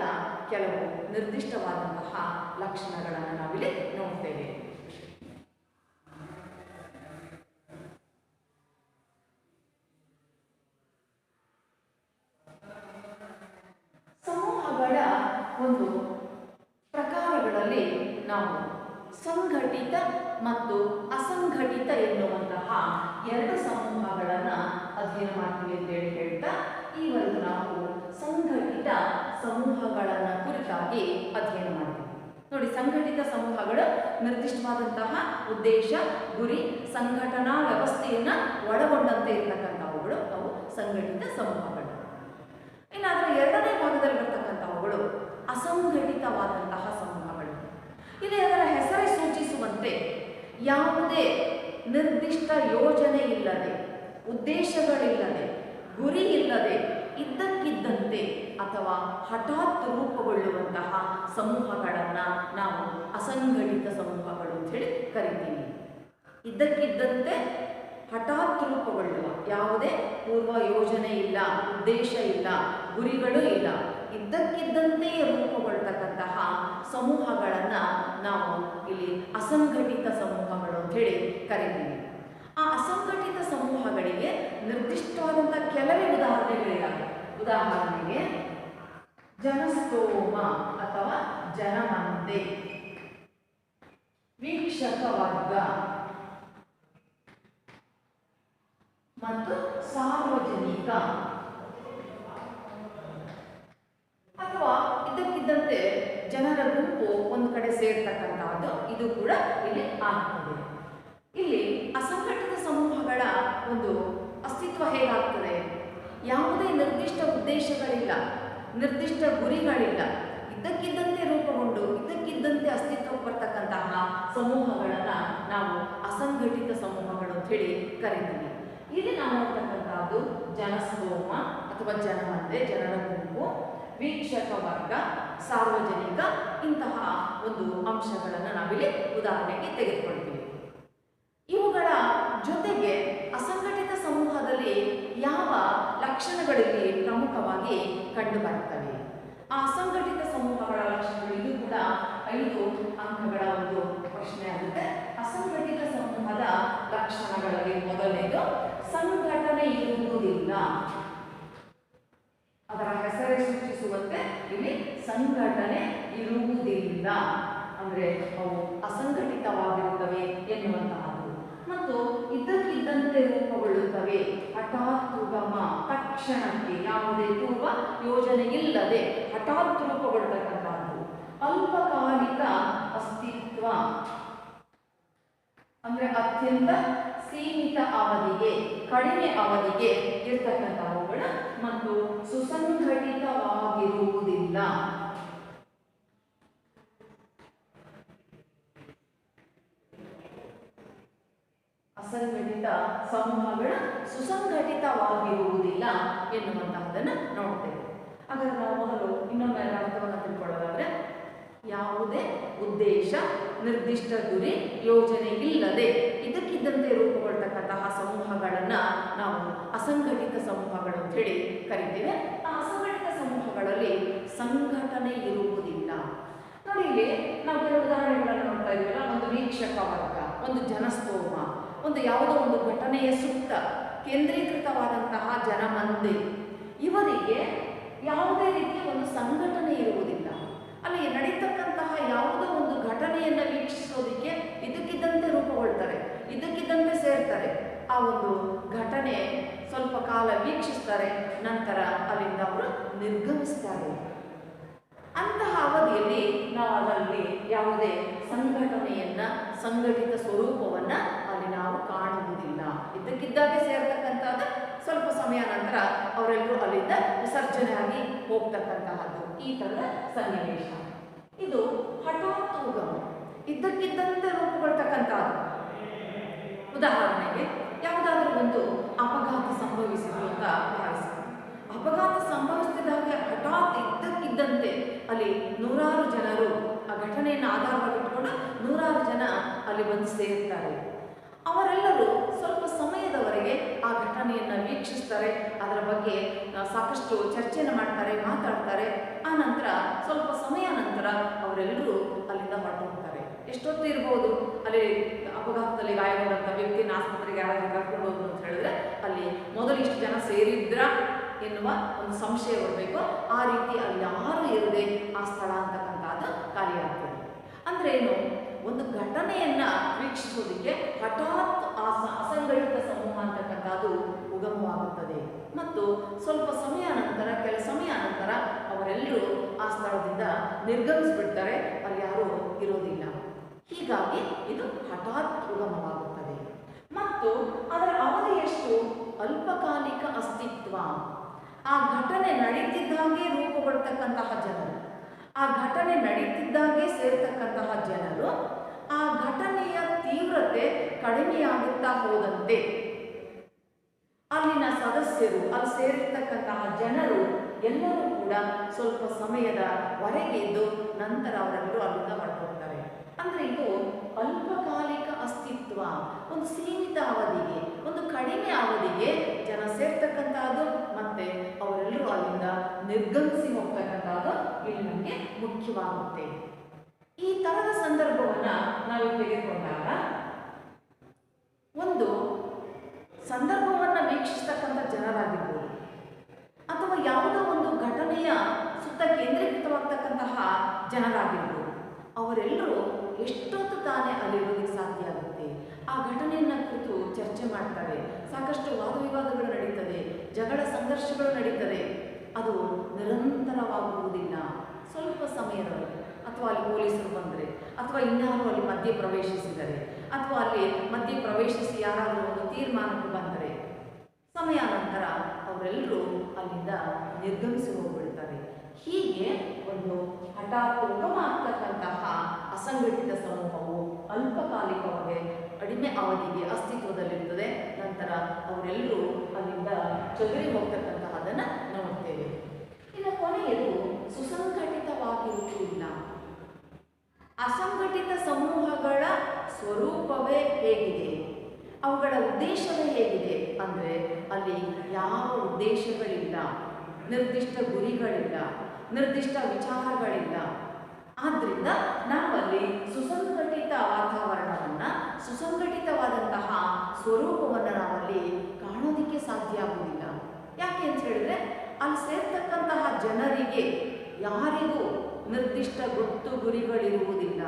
ಕೆಲವು ನಿರ್ದಿಷ್ಟವಾದಂತಹ ಲಕ್ಷಣಗಳನ್ನು ನಾವಿಲ್ಲಿ ನೋಡ್ತೇವೆ. ಸಮೂಹಗಳ ಒಂದು ಪ್ರಕಾರಗಳಲ್ಲಿ ನಾವು ಸಂಘಟಿತ ಮತ್ತು ಅಸಂಘಟಿತ ಎನ್ನುವಂತಹ ಎರಡು ಸಮೂಹಗಳನ್ನು ಅಧ್ಯಯನ ಮಾಡ್ತೀವಿ ಅಂತೇಳಿ ಹೇಳ್ತಾ ಈವರೆಗೂ ನಾವು ಸಂಘಟಿತ ಸಮೂಹಗಳನ್ನು ಕುರಿತಾಗಿ ಅಧ್ಯಯನ ಮಾಡ್ತೀವಿ. ನೋಡಿ, ಸಂಘಟಿತ ಸಮೂಹಗಳು ನಿರ್ದಿಷ್ಟವಾದಂತಹ ಉದ್ದೇಶ, ಗುರಿ, ಸಂಘಟನಾ ವ್ಯವಸ್ಥೆಯನ್ನು ಒಳಗೊಂಡಂತೆ ಇರತಕ್ಕಂಥವುಗಳು ಅವು ಸಂಘಟಿತ ಸಮೂಹಗಳು. ಇನ್ನು ಅದರ ಎರಡನೇ ಭಾಗದಲ್ಲಿ ಬರ್ತಕ್ಕಂಥವುಗಳು ಅಸಂಘಟಿತವಾದಂತಹ ಸಮೂಹಗಳು. ಇಲ್ಲಿ ಅದರ ಹೆಸರೇ ಸೂಚಿಸುವಂತೆ ಯಾವುದೇ ನಿರ್ದಿಷ್ಟ ಯೋಜನೆ ಇಲ್ಲದೆ, ಉದ್ದೇಶಗಳಿಲ್ಲದೆ, ಗುರಿ ಇಲ್ಲದೆ ಇದ್ದಕ್ಕಿದ್ದಂತೆ ಅಥವಾ ಹಠಾತ್ ರೂಪುಗೊಳ್ಳುವಂತಹ ಸಮೂಹಗಳನ್ನು ನಾವು ಅಸಂಘಟಿತ ಸಮೂಹಗಳು ಅಂತ ಹೇಳಿ ಕರಿತೀವಿ. ಇದ್ದಕ್ಕಿದ್ದಂತೆ ಹಠಾತ್ ರೂಪುಗೊಳ್ಳುವ, ಯಾವುದೇ ಪೂರ್ವ ಯೋಜನೆ ಇಲ್ಲ, ಉದ್ದೇಶ ಇಲ್ಲ, ಗುರಿಗಳು ಇಲ್ಲ, ಇದ್ದಕ್ಕಿದ್ದಂತೆಯೇ ರೂಪುಗೊಳ್ತಕ್ಕಂತಹ ಸಮೂಹಗಳನ್ನು ನಾವು ಇಲ್ಲಿ ಅಸಂಘಟಿತ ಸಮೂಹಗಳು ಅಂತ ಹೇಳಿ ಕರಿತೀವಿ. ಆ ಅಸಂಘಟಿತ ಸಮೂಹಗಳಿಗೆ ನಿರ್ದಿಷ್ಟವಾದಂಥ ಕೆಲವೇ ಉದಾಹರಣೆಗಳಿವೆ. ಉದಾಹರಣೆಗೆ ಜನಸ್ತೋಮ ಅಥವಾ ಜನಮಂದೆ, ವೀಕ್ಷಕ ವರ್ಗ ಮತ್ತು ಸಾರ್ವಜನಿಕ. ಅಥವಾ ಇದ್ದಕ್ಕಿದ್ದಂತೆ ಜನರ ಗುಂಪು ಒಂದು ಕಡೆ ಸೇರ್ತಕ್ಕಂತಹದ್ದು ಇದು ಕೂಡ ಇಲ್ಲಿ ಆಗ್ತದೆ. ಇಲ್ಲಿ ಅಸಂಘಟಿತ ಸಮೂಹಗಳ ಒಂದು ಅಸ್ತಿತ್ವ ಹೇಗಾಗ್ತದೆ? ಯಾವುದೇ ನಿರ್ದಿಷ್ಟ ಉದ್ದೇಶಗಳಿಲ್ಲ, ನಿರ್ದಿಷ್ಟ ಗುರಿಗಳಿಲ್ಲ, ಇದ್ದಕ್ಕಿದ್ದಂತೆ ರೂಪುಗೊಂಡು ಇದ್ದಕ್ಕಿದ್ದಂತೆ ಅಸ್ತಿತ್ವಕ್ಕೆ ಬರ್ತಕ್ಕಂತಹ ಸಮೂಹಗಳನ್ನು ನಾವು ಅಸಂಘಟಿತ ಸಮೂಹಗಳು ಅಂತ ಹೇಳಿ ಕರಿತೀವಿ. ಇಲ್ಲಿ ನಾವು ನೋಡ್ತಕ್ಕಂಥದ್ದು ಜನಸ್ತೋಮ ಅಥವಾ ಜನಮಂದೆ, ಜನರ ಗುಂಪು, ವೀಕ್ಷಕ ವರ್ಗ, ಸಾರ್ವಜನಿಕ, ಇಂತಹ ಒಂದು ಅಂಶಗಳನ್ನು ನಾವಿಲ್ಲಿ ಉದಾಹರಣೆಗೆ ತೆಗೆದುಕೊಳ್ತೀವಿ. ಇವುಗಳ ಜೊತೆಗೆ ಅಸಂಘಟಿತ ಸಮೂಹದಲ್ಲಿ ಯಾವ ಲಕ್ಷಣಗಳಲ್ಲಿ ಪ್ರಮುಖವಾಗಿ ಕಂಡುಬರುತ್ತವೆ? ಆ ಅಸಂಘಟಿತ ಸಮೂಹಗಳ ಲಕ್ಷಣಗಳು ಇದು ಕೂಡ ಅಂಕಗಳ ಒಂದು ಪ್ರಶ್ನೆ ಆಗುತ್ತೆ. ಅಸಂಘಟಿತ ಸಮೂಹದ ಲಕ್ಷಣಗಳಲ್ಲಿ ಮೊದಲನೇದು ಸಂಘಟನೆ ಇರುವುದಿಲ್ಲ. ಅದರ ಹೆಸರೇ ಸೂಚಿಸುವಂತೆ ಇಲ್ಲಿ ಸಂಘಟನೆ ಇರುವುದಿಲ್ಲ ಅಂದ್ರೆ ಅವು ಅಸಂಘಟಿತವಾಗಿರುತ್ತವೆ ಎನ್ನುವಂತಹದ್ದು. ಮತ್ತು ಇದ್ದಕ್ಕಿದ್ದಂತೆ ರೂಪುಗೊಳ್ಳುತ್ತವೆ. ಹಠಾತ್ ಉಗಮ, ತಕ್ಷಣಕ್ಕೆ ಯಾವುದೇ ಪೂರ್ವ ಯೋಜನೆ ಇಲ್ಲದೆ ಹಠಾತ್ ರೂಪುಗೊಳ್ತಕ್ಕಂಥದ್ದು. ಅಲ್ಪಕಾಲಿಕ ಅಸ್ತಿತ್ವ ಅಂದ್ರೆ ಅತ್ಯಂತ ಸೀಮಿತ ಅವಧಿಗೆ, ಕಡಿಮೆ ಅವಧಿಗೆ ಇರ್ತಕ್ಕಂಥವುಗಳು. ಮತ್ತು ಸುಸಂಘಟಿತವಾಗಿರುವುದಿಲ್ಲ. ಅಸಂಘಟಿತ ಸಮೂಹಗಳು ಸುಸಂಘಟಿತವಾಗಿರುವುದಿಲ್ಲ ಎನ್ನುವಂತಹದನ್ನು ನೋಡ್ತೇವೆ. ಹಾಗಾದ್ರೆ ನಾವು ಮೊದಲು ಇನ್ನೊಮ್ಮೆ ಅರ್ಥವನ್ನು ತಿಳ್ಕೊಳ್ಳೋದಾದ್ರೆ, ಯಾವುದೇ ಉದ್ದೇಶ, ನಿರ್ದಿಷ್ಟ ಗುರಿ, ಯೋಜನೆ ಇಲ್ಲದೆ ಇದಕ್ಕಿದ್ದಂತೆ ರೂಪುಗೊಳ್ತಕ್ಕಂತಹ ಸಮೂಹಗಳನ್ನ ನಾವು ಅಸಂಘಟಿತ ಸಮೂಹಗಳು ಅಂತ ಹೇಳಿ ಕರಿತೇವೆ. ಆ ಅಸಂಘಟಿತ ಸಮೂಹಗಳಲ್ಲಿ ಸಂಘಟನೆ ಇರುವುದಿಲ್ಲ. ನೋಡಿ, ಇಲ್ಲಿ ನಾವು ಕೆಲವು ಉದಾಹರಣೆಗಳನ್ನು ನೋಡ್ತಾ ಇದ್ದೀವಲ್ಲ. ಒಂದು ವೀಕ್ಷಕ ವರ್ಗ, ಒಂದು ಜನಸ್ತೋಮ, ಒಂದು ಯಾವುದೋ ಒಂದು ಘಟನೆಯ ಸುತ್ತ ಕೇಂದ್ರೀಕೃತವಾದಂತಹ ಜನಮಂದಿ, ಇವರಿಗೆ ಯಾವುದೇ ರೀತಿಯ ಒಂದು ಸಂಘಟನೆ ಇರುವುದಿಲ್ಲ. ಅಲ್ಲಿ ನಡೀತಕ್ಕಂತಹ ಯಾವುದೋ ಒಂದು ಘಟನೆಯನ್ನು ವೀಕ್ಷಿಸೋದಕ್ಕೆ ಇದಕ್ಕಿದ್ದಂತೆ ರೂಪುಗೊಳ್ತಾರೆ, ಇದಕ್ಕಿದ್ದಂತೆ ಸೇರ್ತಾರೆ. ಆ ಒಂದು ಘಟನೆ ಸ್ವಲ್ಪ ಕಾಲ ವೀಕ್ಷಿಸ್ತಾರೆ, ನಂತರ ಅಲ್ಲಿಂದ ಅವರು ನಿರ್ಗಮಿಸ್ತಾರೆ. ಅಂತಹ ಅವಧಿಯಲ್ಲಿ ನಾವು ಅದರಲ್ಲಿ ಯಾವುದೇ ಸಂಘಟನೆಯನ್ನ, ಸಂಘಟಿತ ಸ್ವರೂಪವನ್ನ ಅಲ್ಲಿ ನಾವು ಕಾಣುವುದಿಲ್ಲ. ಇದ್ದಕ್ಕಿದ್ದಾಗೆ ಸೇರ್ತಕ್ಕಂಥದ್ದು, ಸ್ವಲ್ಪ ಸಮಯ ನಂತರ ಅವರೆಲ್ಲರೂ ಅಲ್ಲಿಂದ ವಿಸರ್ಜನೆ ಆಗಿ ಹೋಗ್ತಕ್ಕಂತಹದ್ದು, ಈ ಥರದ ಸನ್ನಿವೇಶ. ಇದು ಹಠಾತ್ ಉಗಮ, ಇದ್ದಕ್ಕಿದ್ದಂತೆ ರೂಪುಗೊಳ್ತಕ್ಕಂಥದ್ದು. ಉದಾಹರಣೆಗೆ ಯಾವುದಾದ್ರೂ ಒಂದು ಅಪಘಾತ ಸಂಭವಿಸಿತು ಅಂತ ಭಾವಿಸಿ. ಅಪಘಾತ ಸಂಭವಿಸಿದಾಗ ಹಠಾತ್ ಇದ್ದಕ್ಕಿದ್ದಂತೆ ಅಲ್ಲಿ ನೂರಾರು ಜನರು, ಆ ಘಟನೆಯನ್ನು ಆಧಾರವಾಗಿಟ್ಟುಕೊಂಡು ನೂರಾರು ಜನ ಅಲ್ಲಿ ಬಂದು ಸೇರ್ತಾರೆ. ಅವರೆಲ್ಲರೂ ಸ್ವಲ್ಪ ಸಮಯದವರೆಗೆ ಆ ಘಟನೆಯನ್ನು ವೀಕ್ಷಿಸ್ತಾರೆ, ಅದರ ಬಗ್ಗೆ ಸಾಕಷ್ಟು ಚರ್ಚೆಯನ್ನು ಮಾಡ್ತಾರೆ, ಮಾತಾಡ್ತಾರೆ. ಆ ನಂತರ ಸ್ವಲ್ಪ ಸಮಯ ನಂತರ ಅವರೆಲ್ಲರೂ ಅಲ್ಲಿಂದ ಹೊರಟು ಹೋಗ್ತಾರೆ. ಎಷ್ಟೊತ್ತು ಇರ್ಬೋದು, ಅಲ್ಲಿ ಅಪಘಾತದಲ್ಲಿ ಗಾಯಗೊಂಡಂಥ ವ್ಯಕ್ತಿನ ಆಸ್ಪತ್ರೆಗೆ ಯಾರಾದರೂ ಕರ್ಕೊಂಡು ಹೋದ್ರು ಅಂತ ಹೇಳಿದ್ರೆ ಅಲ್ಲಿ ಮೊದಲು ಇಷ್ಟು ಜನ ಸೇರಿದ್ರ ಎನ್ನುವ ಒಂದು ಸಂಶಯ ಬರಬೇಕು. ಆ ರೀತಿ ಅಲ್ಲಿ ಯಾರು ಇರದೆ ಆ ಸ್ಥಳ ಅಂತಕ್ಕಂಥದ್ದು ಖಾಲಿಯಾಗ್ತದೆ. ಅಂದ್ರೆ ಏನು, ಒಂದು ಘಟನೆಯನ್ನ ವೀಕ್ಷಿಸೋದಕ್ಕೆ ಹಠಾತ್ ಅಸಂಘಟಿತ ಸಮೂಹ ಅಂತಕ್ಕಂಥದ್ದು ಉಗಮವಾಗುತ್ತದೆ. ಮತ್ತು ಸ್ವಲ್ಪ ಸಮಯ ನಂತರ, ಕೆಲ ಸಮಯ ನಂತರ ಅವರೆಲ್ಲರೂ ಆ ಸ್ಥಳದಿಂದ ನಿರ್ಗಮಿಸಿಬಿಡ್ತಾರೆ, ಅಲ್ಲಿ ಯಾರೂ ಇರೋದಿಲ್ಲ. ಹೀಗಾಗಿ ಇದು ಹಠಾತ್ ಉಗಮವಾಗುತ್ತದೆ. ಮತ್ತು ಅದರ ಅವಧಿ ಎಷ್ಟು? ಅಲ್ಪಕಾಲಿಕ ಅಸ್ತಿತ್ವ. ಆ ಘಟನೆ ನಡೀತಿದ್ದಾಗೆ ರೂಪುಗೊಳ್ತಕ್ಕಂತಹ ಜನರು, ಆ ಘಟನೆ ನಡೀತಿದ್ದಾಗೆ ಸೇರ್ತಕ್ಕಂತಹ ಜನರು, ಆ ಘಟನೆಯ ತೀವ್ರತೆ ಕಡಿಮೆಯಾಗುತ್ತಾ ಹೋದಂತೆ ಅಲ್ಲಿನ ಸದಸ್ಯರು, ಅಲ್ಲಿ ಸೇರಿರ್ತಕ್ಕಂತಹ ಜನರು ಎಲ್ಲರೂ ಕೂಡ ಸ್ವಲ್ಪ ಸಮಯದವರೆಗೆ ಇದ್ದು ನಂತರ ಅವರೆಲ್ಲರೂ ಅಲ್ಲಿಂದ ಹೊರಟೋಗ್ತಾರೆ. ಅಂದ್ರೆ ಇದು ಅಲ್ಪಕಾಲಿಕ ಅಸ್ತಿತ್ವ, ಒಂದು ಸೀಮಿತ ಅವಧಿಗೆ, ಒಂದು ಕಡಿಮೆ ಅವಧಿಗೆ ಜನ ಸೇರ್ತಕ್ಕಂಥದ್ದು, ಮತ್ತೆ ಅವರೆಲ್ಲರೂ ಅಲ್ಲಿಂದ ನಿರ್ಗಮಿಸಿ ಹೋಗ್ತಕ್ಕಂಥದ್ದು ಇಲ್ಲಿ ನಮಗೆ ಮುಖ್ಯವಾಗುತ್ತೆ. ಈ ತರದ ಸಂದರ್ಭವನ್ನ ನಾವು ತೆಗೆದುಕೊಂಡಾಗ, ಒಂದು ಸಂದರ್ಭವನ್ನ ವೀಕ್ಷಿಸ್ತಕ್ಕಂಥ ಜನರಾಗಿರ್ಬೋದು, ಅಥವಾ ಯಾವುದೋ ಒಂದು ಘಟನೆಯ ಸುತ್ತ ಕೇಂದ್ರೀಕೃತವಾಗ್ತಕ್ಕಂತಹ ಜನರಾಗಿರ್ಬೋದು, ಅವರೆಲ್ಲರೂ ಎಷ್ಟೊತ್ತು ತಾನೇ ಅಲ್ಲಿರೋದಕ್ಕೆ ಸಾಧ್ಯ ಆಗುತ್ತೆ. ಆ ಘಟನೆಯನ್ನ ಕುರಿತು ಚರ್ಚೆ ಮಾಡ್ತಾರೆ, ಸಾಕಷ್ಟು ವಾದವಿವಾದಗಳು ನಡೀತದೆ, ಜಗಳ ಸಂಘರ್ಷಗಳು ನಡೀತದೆ. ಅದು ನಿರಂತರವಾಗುವುದಿಲ್ಲ. ಸ್ವಲ್ಪ ಸಮಯದವರೆಗೆ, ಅಥವಾ ಅಲ್ಲಿ ಪೊಲೀಸರು ಬಂದರೆ, ಅಥವಾ ಇನ್ನಾರು ಅಲ್ಲಿ ಮಧ್ಯೆ ಪ್ರವೇಶಿಸಿದರೆ, ಅಥವಾ ಅಲ್ಲಿ ಮಧ್ಯೆ ಪ್ರವೇಶಿಸಿ ಯಾರಾದರೂ ಒಂದು ತೀರ್ಮಾನಕ್ಕೆ ಬಂದರೆ, ಸಮಯ ನಂತರ ಅವರೆಲ್ಲರೂ ಅಲ್ಲಿಂದ ನಿರ್ಗಮಿಸಿ ಹೋಗ್ಬಿಡ್ತಾರೆ. ಹೀಗೆ ಒಂದು ಹಠಾತ್ ಉಗಮ ಆಗ್ತಕ್ಕಂತಹ ಅಸಂಘಟಿತ ಸಮೂಹವು ಅಲ್ಪಕಾಲಿಕವಾಗಿ ಕಡಿಮೆ ಅವಧಿಗೆ ಅಸ್ತಿತ್ವದಲ್ಲಿರುತ್ತದೆ. ನಂತರ ಅವರೆಲ್ಲರೂ ಅಲ್ಲಿಂದ ಚದುರಿ ಹೋಗ್ತಕ್ಕಂತಹದನ್ನು ನೋಡ್ತೇವೆ. ಇನ್ನು ಕೊನೆಯದು ಸುಸಂಘಟಿತವಾಗಿರುವುದಿಲ್ಲ. ಅಸಂಘಟಿತ ಸಮೂಹಗಳ ಸ್ವರೂಪವೇ ಹೇಗಿದೆ, ಅವುಗಳ ಉದ್ದೇಶವೇ ಹೇಗಿದೆ ಅಂದರೆ, ಅಲ್ಲಿ ಯಾವ ಉದ್ದೇಶಗಳಿಲ್ಲ, ನಿರ್ದಿಷ್ಟ ಗುರಿಗಳಿಲ್ಲ, ನಿರ್ದಿಷ್ಟ ವಿಚಾರಗಳಿಲ್ಲ. ಆದ್ದರಿಂದ ನಾವಲ್ಲಿ ಸುಸಂಘಟಿತ ವಾತಾವರಣವನ್ನು, ಸುಸಂಘಟಿತವಾದಂತಹ ಸ್ವರೂಪವನ್ನು ನಾವಲ್ಲಿ ಕಾಣೋದಕ್ಕೆ ಸಾಧ್ಯ ಆಗುವುದಿಲ್ಲ. ಯಾಕೆ ಅಂತ ಹೇಳಿದ್ರೆ ಅಲ್ಲಿ ಸೇರ್ತಕ್ಕಂತಹ ಜನರಿಗೆ ಯಾರಿಗೂ ನಿರ್ದಿಷ್ಟ ಗೊತ್ತು ಗುರಿಗಳಿರುವುದಿಲ್ಲ.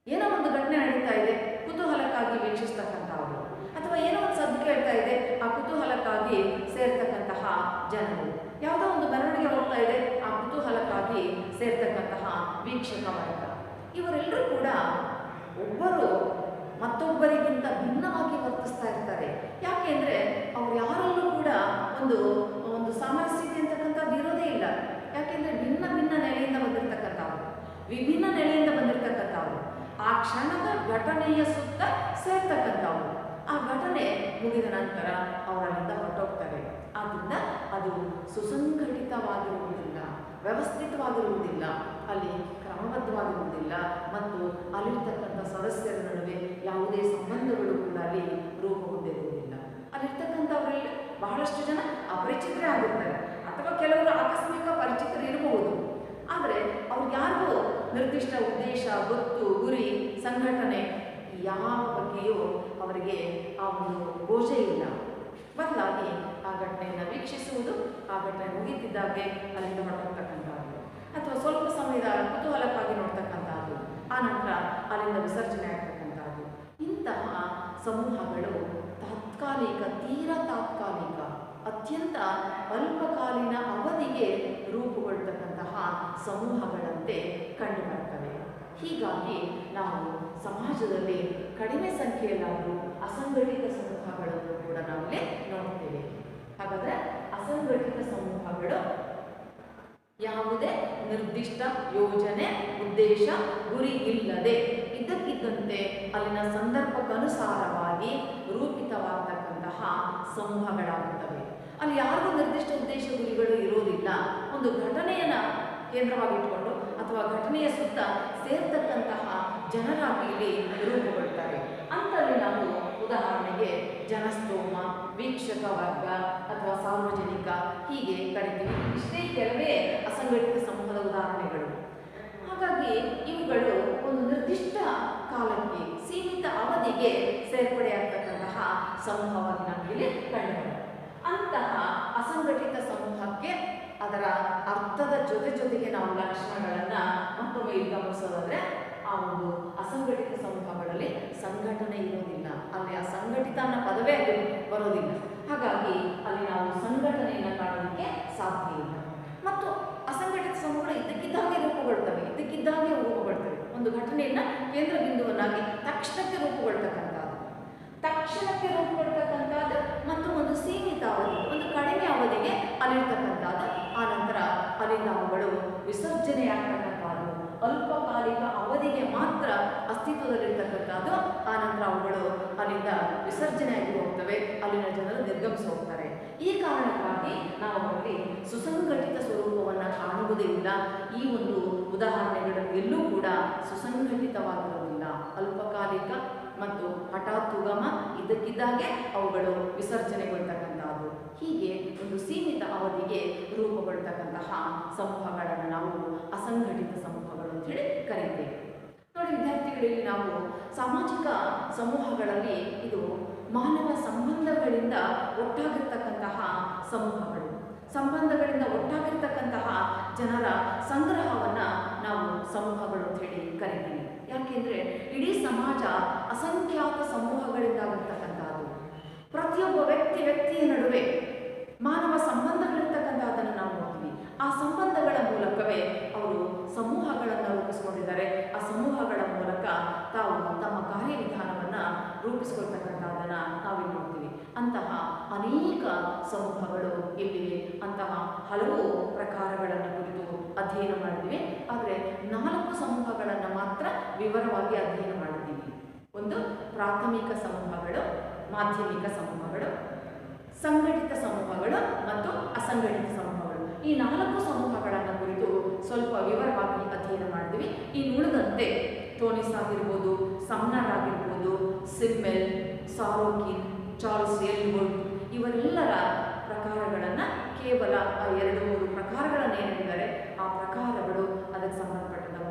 ಏನೋ ಒಂದು ಘಟನೆ ನಡೀತಾ ಇದೆ, ಕುತೂಹಲಕ್ಕಾಗಿ ವೀಕ್ಷಿಸ್ತಕ್ಕಂಥವ್ರು, ಅಥವಾ ಏನೋ ಒಂದು ಸದ್ದು ಕೇಳ್ತಾ ಇದೆ, ಆ ಕುತೂಹಲಕ್ಕಾಗಿ ಸೇರ್ತಕ್ಕಂತಹ ಜನರು, ಯಾವುದೋ ಒಂದು ಮೆರವಣಿಗೆ ಹೋಗ್ತಾ ಇದೆ, ಆ ಕುತೂಹಲಕ್ಕಾಗಿ ಸೇರ್ತಕ್ಕಂತಹ ವೀಕ್ಷಕ ವರ್ಗ, ಇವರೆಲ್ಲರೂ ಕೂಡ ಒಬ್ಬರು ಮತ್ತೊಬ್ಬರಿಗಿಂತ ಭಿನ್ನವಾಗಿ ವರ್ತಿಸ್ತಾ ಇರ್ತಾರೆ. ಯಾಕೆಂದ್ರೆ ಅವ್ರು ಯಾರಲ್ಲೂ ಕೂಡ ಒಂದು ಒಂದು ಸಾಮರಸ್ಯತೆ ಅಂತಕ್ಕಂಥದ್ದು ಇರೋದೇ ಇಲ್ಲ. ಯಾಕೆಂದ್ರೆ ಭಿನ್ನ ಭಿನ್ನ ನೆಲೆಯಿಂದ ಬಂದಿರತಕ್ಕಂಥವ್ರು, ವಿಭಿನ್ನ ನೆಲೆಯಿಂದ ಬಂದಿರತಕ್ಕಂಥವ್ರು, ಆ ಕ್ಷಣದ ಘಟನೆಯ ಸುತ್ತ ಸೇರ್ತಕ್ಕಂಥವ್ರು. ಆ ಘಟನೆ ಮುಗಿದ ನಂತರ ಅವರಲ್ಲಿಂದ ಹೊರಟೋಗ್ತಾರೆ. ಆದ್ದರಿಂದ ಅದು ಸುಸಂಘಟಿತವಾಗಿರುವುದಿಲ್ಲ, ವ್ಯವಸ್ಥಿತವಾಗಿರುವುದಿಲ್ಲ, ಅಲ್ಲಿ ಕ್ರಮಬದ್ಧವಾಗಿರುವುದಿಲ್ಲ, ಮತ್ತು ಅಲ್ಲಿರ್ತಕ್ಕಂಥ ಸದಸ್ಯರ ನಡುವೆ ಯಾವುದೇ ಸಂಬಂಧಗಳು ಕೂಡ ಅಲ್ಲಿ ರೂಪುಗೊಂಡಿರುವುದಿಲ್ಲ. ಅಲ್ಲಿರ್ತಕ್ಕಂಥವರಲ್ಲಿ ಬಹಳಷ್ಟು ಜನ ಅಪರಿಚಿತರೇ ಆಗಿರ್ತಾರೆ, ಅಥವಾ ಕೆಲವರು ಆಕಸ್ಮಿಕ ಪರಿಚಿತರು ಇರಬಹುದು. ಆದರೆ ಅವ್ರು ಯಾರಿಗೂ ನಿರ್ದಿಷ್ಟ ಉದ್ದೇಶ, ಗೊತ್ತು, ಗುರಿ, ಸಂಘಟನೆ ಯಾವ ಬಗ್ಗೆಯೂ ಅವರಿಗೆ ಆ ಒಂದು ಗೋಚೆ ಇಲ್ಲ. ಬದಲಾಗಿ ಆ ಘಟನೆಯನ್ನು ವೀಕ್ಷಿಸುವುದು, ಆ ಘಟನೆ ಮುಗಿತಿದ್ದಾಗೆ ಅಲ್ಲಿಂದ ಹೊರಟೋಗ್ತಕ್ಕಂಥದ್ದು, ಅಥವಾ ಸ್ವಲ್ಪ ಸಮಯದ ಕುತೂಹಲಕ್ಕಾಗಿ ನೋಡ್ತಕ್ಕಂಥದ್ದು, ಆ ನಂತರ ಅಲ್ಲಿಂದ ವಿಸರ್ಜನೆ ಆಗ್ತಕ್ಕಂಥದ್ದು. ಇಂತಹ ಸಮೂಹಗಳು ತಾತ್ಕಾಲಿಕ, ತೀರಾ ತಾತ್ಕಾಲಿಕ, ಅತ್ಯಂತ ಅಲ್ಪಕಾಲೀನ ಅವಧಿಗೆ ರೂಪುಗೊಳ್ತಕ್ಕಂತಹ ಸಮೂಹಗಳಂತೆ ಕಂಡುಬರ್ತವೆ. ಹೀಗಾಗಿ ನಾವು ಸಮಾಜದಲ್ಲಿ ಕಡಿಮೆ ಸಂಖ್ಯೆಯಲ್ಲಾದರೂ ಅಸಂಘಟಿತ ಸಮೂಹಗಳನ್ನು ಕೂಡ ನಾವಲ್ಲಿ ನೋಡ್ತೇವೆ. ಹಾಗಾದರೆ ಅಸಂಘಟಿತ ಸಮೂಹಗಳು ಯಾವುದೇ ನಿರ್ದಿಷ್ಟ ಯೋಜನೆ, ಉದ್ದೇಶ, ಗುರಿ ಇಲ್ಲದೆ ಇದ್ದಕ್ಕಿದ್ದಂತೆ ಅಲ್ಲಿನ ಸಂದರ್ಭಕ್ಕನುಸಾರವಾಗಿ ರೂಪಿತವಾಗತಕ್ಕಂತಹ ಸಮೂಹಗಳಾಗುತ್ತವೆ. ಅಲ್ಲಿ ಯಾರಿಗೂ ನಿರ್ದಿಷ್ಟ ಉದ್ದೇಶ, ಗುರಿಗಳು ಇರೋದಿಲ್ಲ. ಒಂದು ಘಟನೆಯನ್ನು ಕೇಂದ್ರವಾಗಿಟ್ಕೊಂಡು ಅಥವಾ ಘಟನೆಯ ಸುತ್ತ ಸೇರ್ತಕ್ಕಂತಹ ಜನರಾಗಿ ಇಲ್ಲಿ ರೂಪುಗೊಳ್ತಾರೆ. ಅಂತಲ್ಲಿ ನಾವು ಉದಾಹರಣೆಗೆ ಜನಸ್ತೋಮ, ವೀಕ್ಷಕ ವರ್ಗ ಅಥವಾ ಸಾರ್ವಜನಿಕ ಹೀಗೆ ಕರಿತೀವಿ. ಇಷ್ಟೇ ಕೆಲವೇ ಅಸಂಘಟಿತ ಸಮೂಹದ ಉದಾಹರಣೆಗಳು. ಹಾಗಾಗಿ ಇವುಗಳು ಒಂದು ನಿರ್ದಿಷ್ಟ ಕಾಲಕ್ಕೆ, ಸೀಮಿತ ಅವಧಿಗೆ ಸೇರ್ಪಡೆಯಾಗ್ತಕ್ಕಂತಹ ಸಮೂಹವಾಗಿ ನಮಗೆ ಕಂಡುಬರುತ್ತದೆ. ಅಂತಹ ಅಸಂಘಟಿತ ಸಮೂಹಕ್ಕೆ ಅದರ ಅರ್ಥದ ಜೊತೆಗೆ ನಾವು ಲಕ್ಷಣಗಳನ್ನು ಮತ್ತೊಮ್ಮೆ ಗಮನಿಸೋದಾದ್ರೆ, ಆ ಒಂದು ಅಸಂಘಟಿತ ಸಮೂಹಗಳಲ್ಲಿ ಸಂಘಟನೆ ಇರೋದಿಲ್ಲ. ಅಲ್ಲಿ ಅಸಂಘಟಿತ ಅನ್ನೋ ಪದವೇ ಅಲ್ಲಿ ಬರೋದಿಲ್ಲ. ಹಾಗಾಗಿ ಅಲ್ಲಿ ನಾವು ಸಂಘಟನೆಯನ್ನು ಕಾಣೋದಕ್ಕೆ ಸಾಧ್ಯ ಇಲ್ಲ. ಮತ್ತು ಅಸಂಘಟಿತ ಸಮೂಹಗಳು ಇದ್ದಕ್ಕಿದ್ದಾಗೆ ರೂಪುಗೊಳ್ತವೆ. ಒಂದು ಘಟನೆಯನ್ನು ಕೇಂದ್ರ ಬಿಂದುವನ್ನಾಗಿ ತಕ್ಷಣಕ್ಕೆ ರೂಪುಗೊಳ್ತಕ್ಕಂಥದ್ದು ಮತ್ತು ಒಂದು ಸೀಮಿತ ಅವಧಿ, ಒಂದು ಕಡಿಮೆ ಅವಧಿಗೆ ಅಲ್ಲಿರ್ತಕ್ಕಂಥದ್ದು. ಆ ನಂತರ ಅಲ್ಲಿಂದ ಅವುಗಳು ವಿಸರ್ಜನೆಯಾಗ್ತಕ್ಕಂಥದ್ದು, ಅಲ್ಪಕಾಲಿಕ ಅವಧಿಗೆ ಮಾತ್ರ ಅಸ್ತಿತ್ವದಲ್ಲಿರ್ತಕ್ಕಂಥದ್ದು. ಆ ನಂತರ ಅವುಗಳು ಅಲ್ಲಿಂದ ವಿಸರ್ಜನೆಯಾಗಿ ಹೋಗ್ತವೆ, ಅಲ್ಲಿನ ಜನರು ನಿರ್ಗಮಿಸಿ ಹೋಗ್ತಾರೆ. ಈ ಕಾರಣಕ್ಕಾಗಿ ನಾವು ಅಲ್ಲಿ ಸುಸಂಘಟಿತ ಸ್ವರೂಪವನ್ನು ಕಾಣುವುದೇ ಇಲ್ಲ. ಈ ಒಂದು ಉದಾಹರಣೆಗಳು ಎಲ್ಲೂ ಕೂಡ ಸುಸಂಘಟಿತವಾಗಿರುವುದಿಲ್ಲ. ಅಲ್ಪಕಾಲಿಕ ಮತ್ತು ಹಠಾತ್ತುಗಮ, ಇದ್ದಕ್ಕಿದ್ದಾಗೆ ಅವುಗಳು ವಿಸರ್ಜನೆಗೊಳ್ತಕ್ಕಂಥದ್ದು. ಹೀಗೆ ಒಂದು ಸೀಮಿತ ಅವಧಿಗೆ ರೂಪುಗೊಳ್ತಕ್ಕಂತಹ ಸಮೂಹಗಳನ್ನು ನಾವು ಅಸಂಘಟಿತ ಸಮೂಹಗಳು ಅಂತೇಳಿ ಕರೀತೇವೆ. ನೋಡಿ ವಿದ್ಯಾರ್ಥಿಗಳಲ್ಲಿ, ನಾವು ಸಾಮಾಜಿಕ ಸಮೂಹಗಳಲ್ಲಿ ಇದು ಮಾನವ ಸಂಬಂಧಗಳಿಂದ ಒಟ್ಟಾಗಿರ್ತಕ್ಕಂತಹ ಸಮೂಹಗಳು, ಸಂಬಂಧಗಳಿಂದ ಒಟ್ಟಾಗಿರ್ತಕ್ಕಂತಹ ಜನರ ಸಂಗ್ರಹವನ್ನು ನಾವು ಸಮೂಹಗಳು ಅಂತೇಳಿ ಕರಿತೀವಿ. ಯಾಕೆಂದರೆ ಇಡೀ ಸಮಾಜ ಅಸಂಖ್ಯಾತ ಸಮೂಹಗಳಿಂದಾಗಿರ್ತಕ್ಕಂಥದ್ದು. ಪ್ರತಿಯೊಬ್ಬ ವ್ಯಕ್ತಿಯ ನಡುವೆ ಮಾನವ ಸಂಬಂಧಗಳಿರ್ತಕ್ಕಂಥದ್ದನ್ನು ನಾವು ನೋಡ್ತೀವಿ. ಆ ಸಂಬಂಧಗಳ ಮೂಲಕವೇ ಅವರು ಸಮೂಹಗಳನ್ನು ರೂಪಿಸಿಕೊಂಡಿದ್ದಾರೆ. ಆ ಸಮೂಹಗಳ ಮೂಲಕ ತಾವು ತಮ್ಮ ಕಾರ್ಯವಿಧಾನವನ್ನು ರೂಪಿಸಿಕೊಳ್ತಕ್ಕಂಥದ್ದನ್ನು ನಾವಿಲ್ಲಿ ನೋಡ್ತೀವಿ. ಅಂತಹ ಅನೇಕ ಸಮೂಹಗಳು ಇಲ್ಲಿವೆ. ಅಂತಹ ಹಲವು ಪ್ರಕಾರಗಳನ್ನು ಕುರಿತು ಅಧ್ಯಯನ ಮಾಡಿದ್ದೀವಿ. ಆದರೆ 4 ಸಮೂಹಗಳನ್ನು ಮಾತ್ರ ವಿವರವಾಗಿ ಅಧ್ಯಯನ ಮಾಡಿದ್ದೀವಿ. ಒಂದು ಪ್ರಾಥಮಿಕ ಸಮೂಹಗಳು, ಮಾಧ್ಯಮಿಕ ಸಮೂಹಗಳು, ಸಂಘಟಿತ ಸಮೂಹಗಳು ಮತ್ತು ಅಸಂಘಟಿತ ಸಮೂಹಗಳು. ಈ 4 ಸಮೂಹಗಳನ್ನು ಕುರಿತು ಸ್ವಲ್ಪ ವಿವರವಾಗಿ ಅಧ್ಯಯನ ಮಾಡ್ತೀವಿ. ಈ ಉಳಿದಂತೆ ಟೋನಿಸ್ ಆಗಿರ್ಬೋದು, ಸಮ್ನರ್ ಆಗಿರ್ಬೋದು, ಸಿಮ್ಮೆಲ್, ಸಾರೋಕಿನ್, ಚಾರ್ಲ್ಸ್ ಎಲ್ವುಡ್ ಇವರೆಲ್ಲರ ಕೇವಲ 2-3 ಪ್ರಕಾರಗಳನ್ನು ಏನು ಹೇಳಿದ್ದಾರೆ, ಆ ಪ್ರಕಾರಗಳು ಅದಕ್ಕೆ ಸಂಬಂಧಪಟ್ಟಂಥ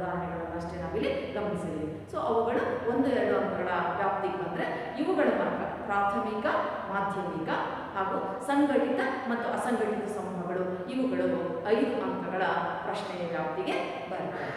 ನಾವಿಲ್ಲಿ ಗಮನಿಸಿದ್ದೀವಿ. ಸೊ ಅವುಗಳು 1-2 ಅಂಕಗಳ ವ್ಯಾಪ್ತಿಗೆ ಬಂದರೆ ಇವುಗಳು ಮಾತ್ರ ಪ್ರಾಥಮಿಕ, ಮಾಧ್ಯಮಿಕ ಹಾಗೂ ಸಂಘಟಿತ ಮತ್ತು ಅಸಂಘಟಿತ ಸಮೂಹಗಳು ಇವುಗಳು 5 ಅಂಕಗಳ ಪ್ರಶ್ನೆಯ ವ್ಯಾಪ್ತಿಗೆ ಬರ್ತವೆ.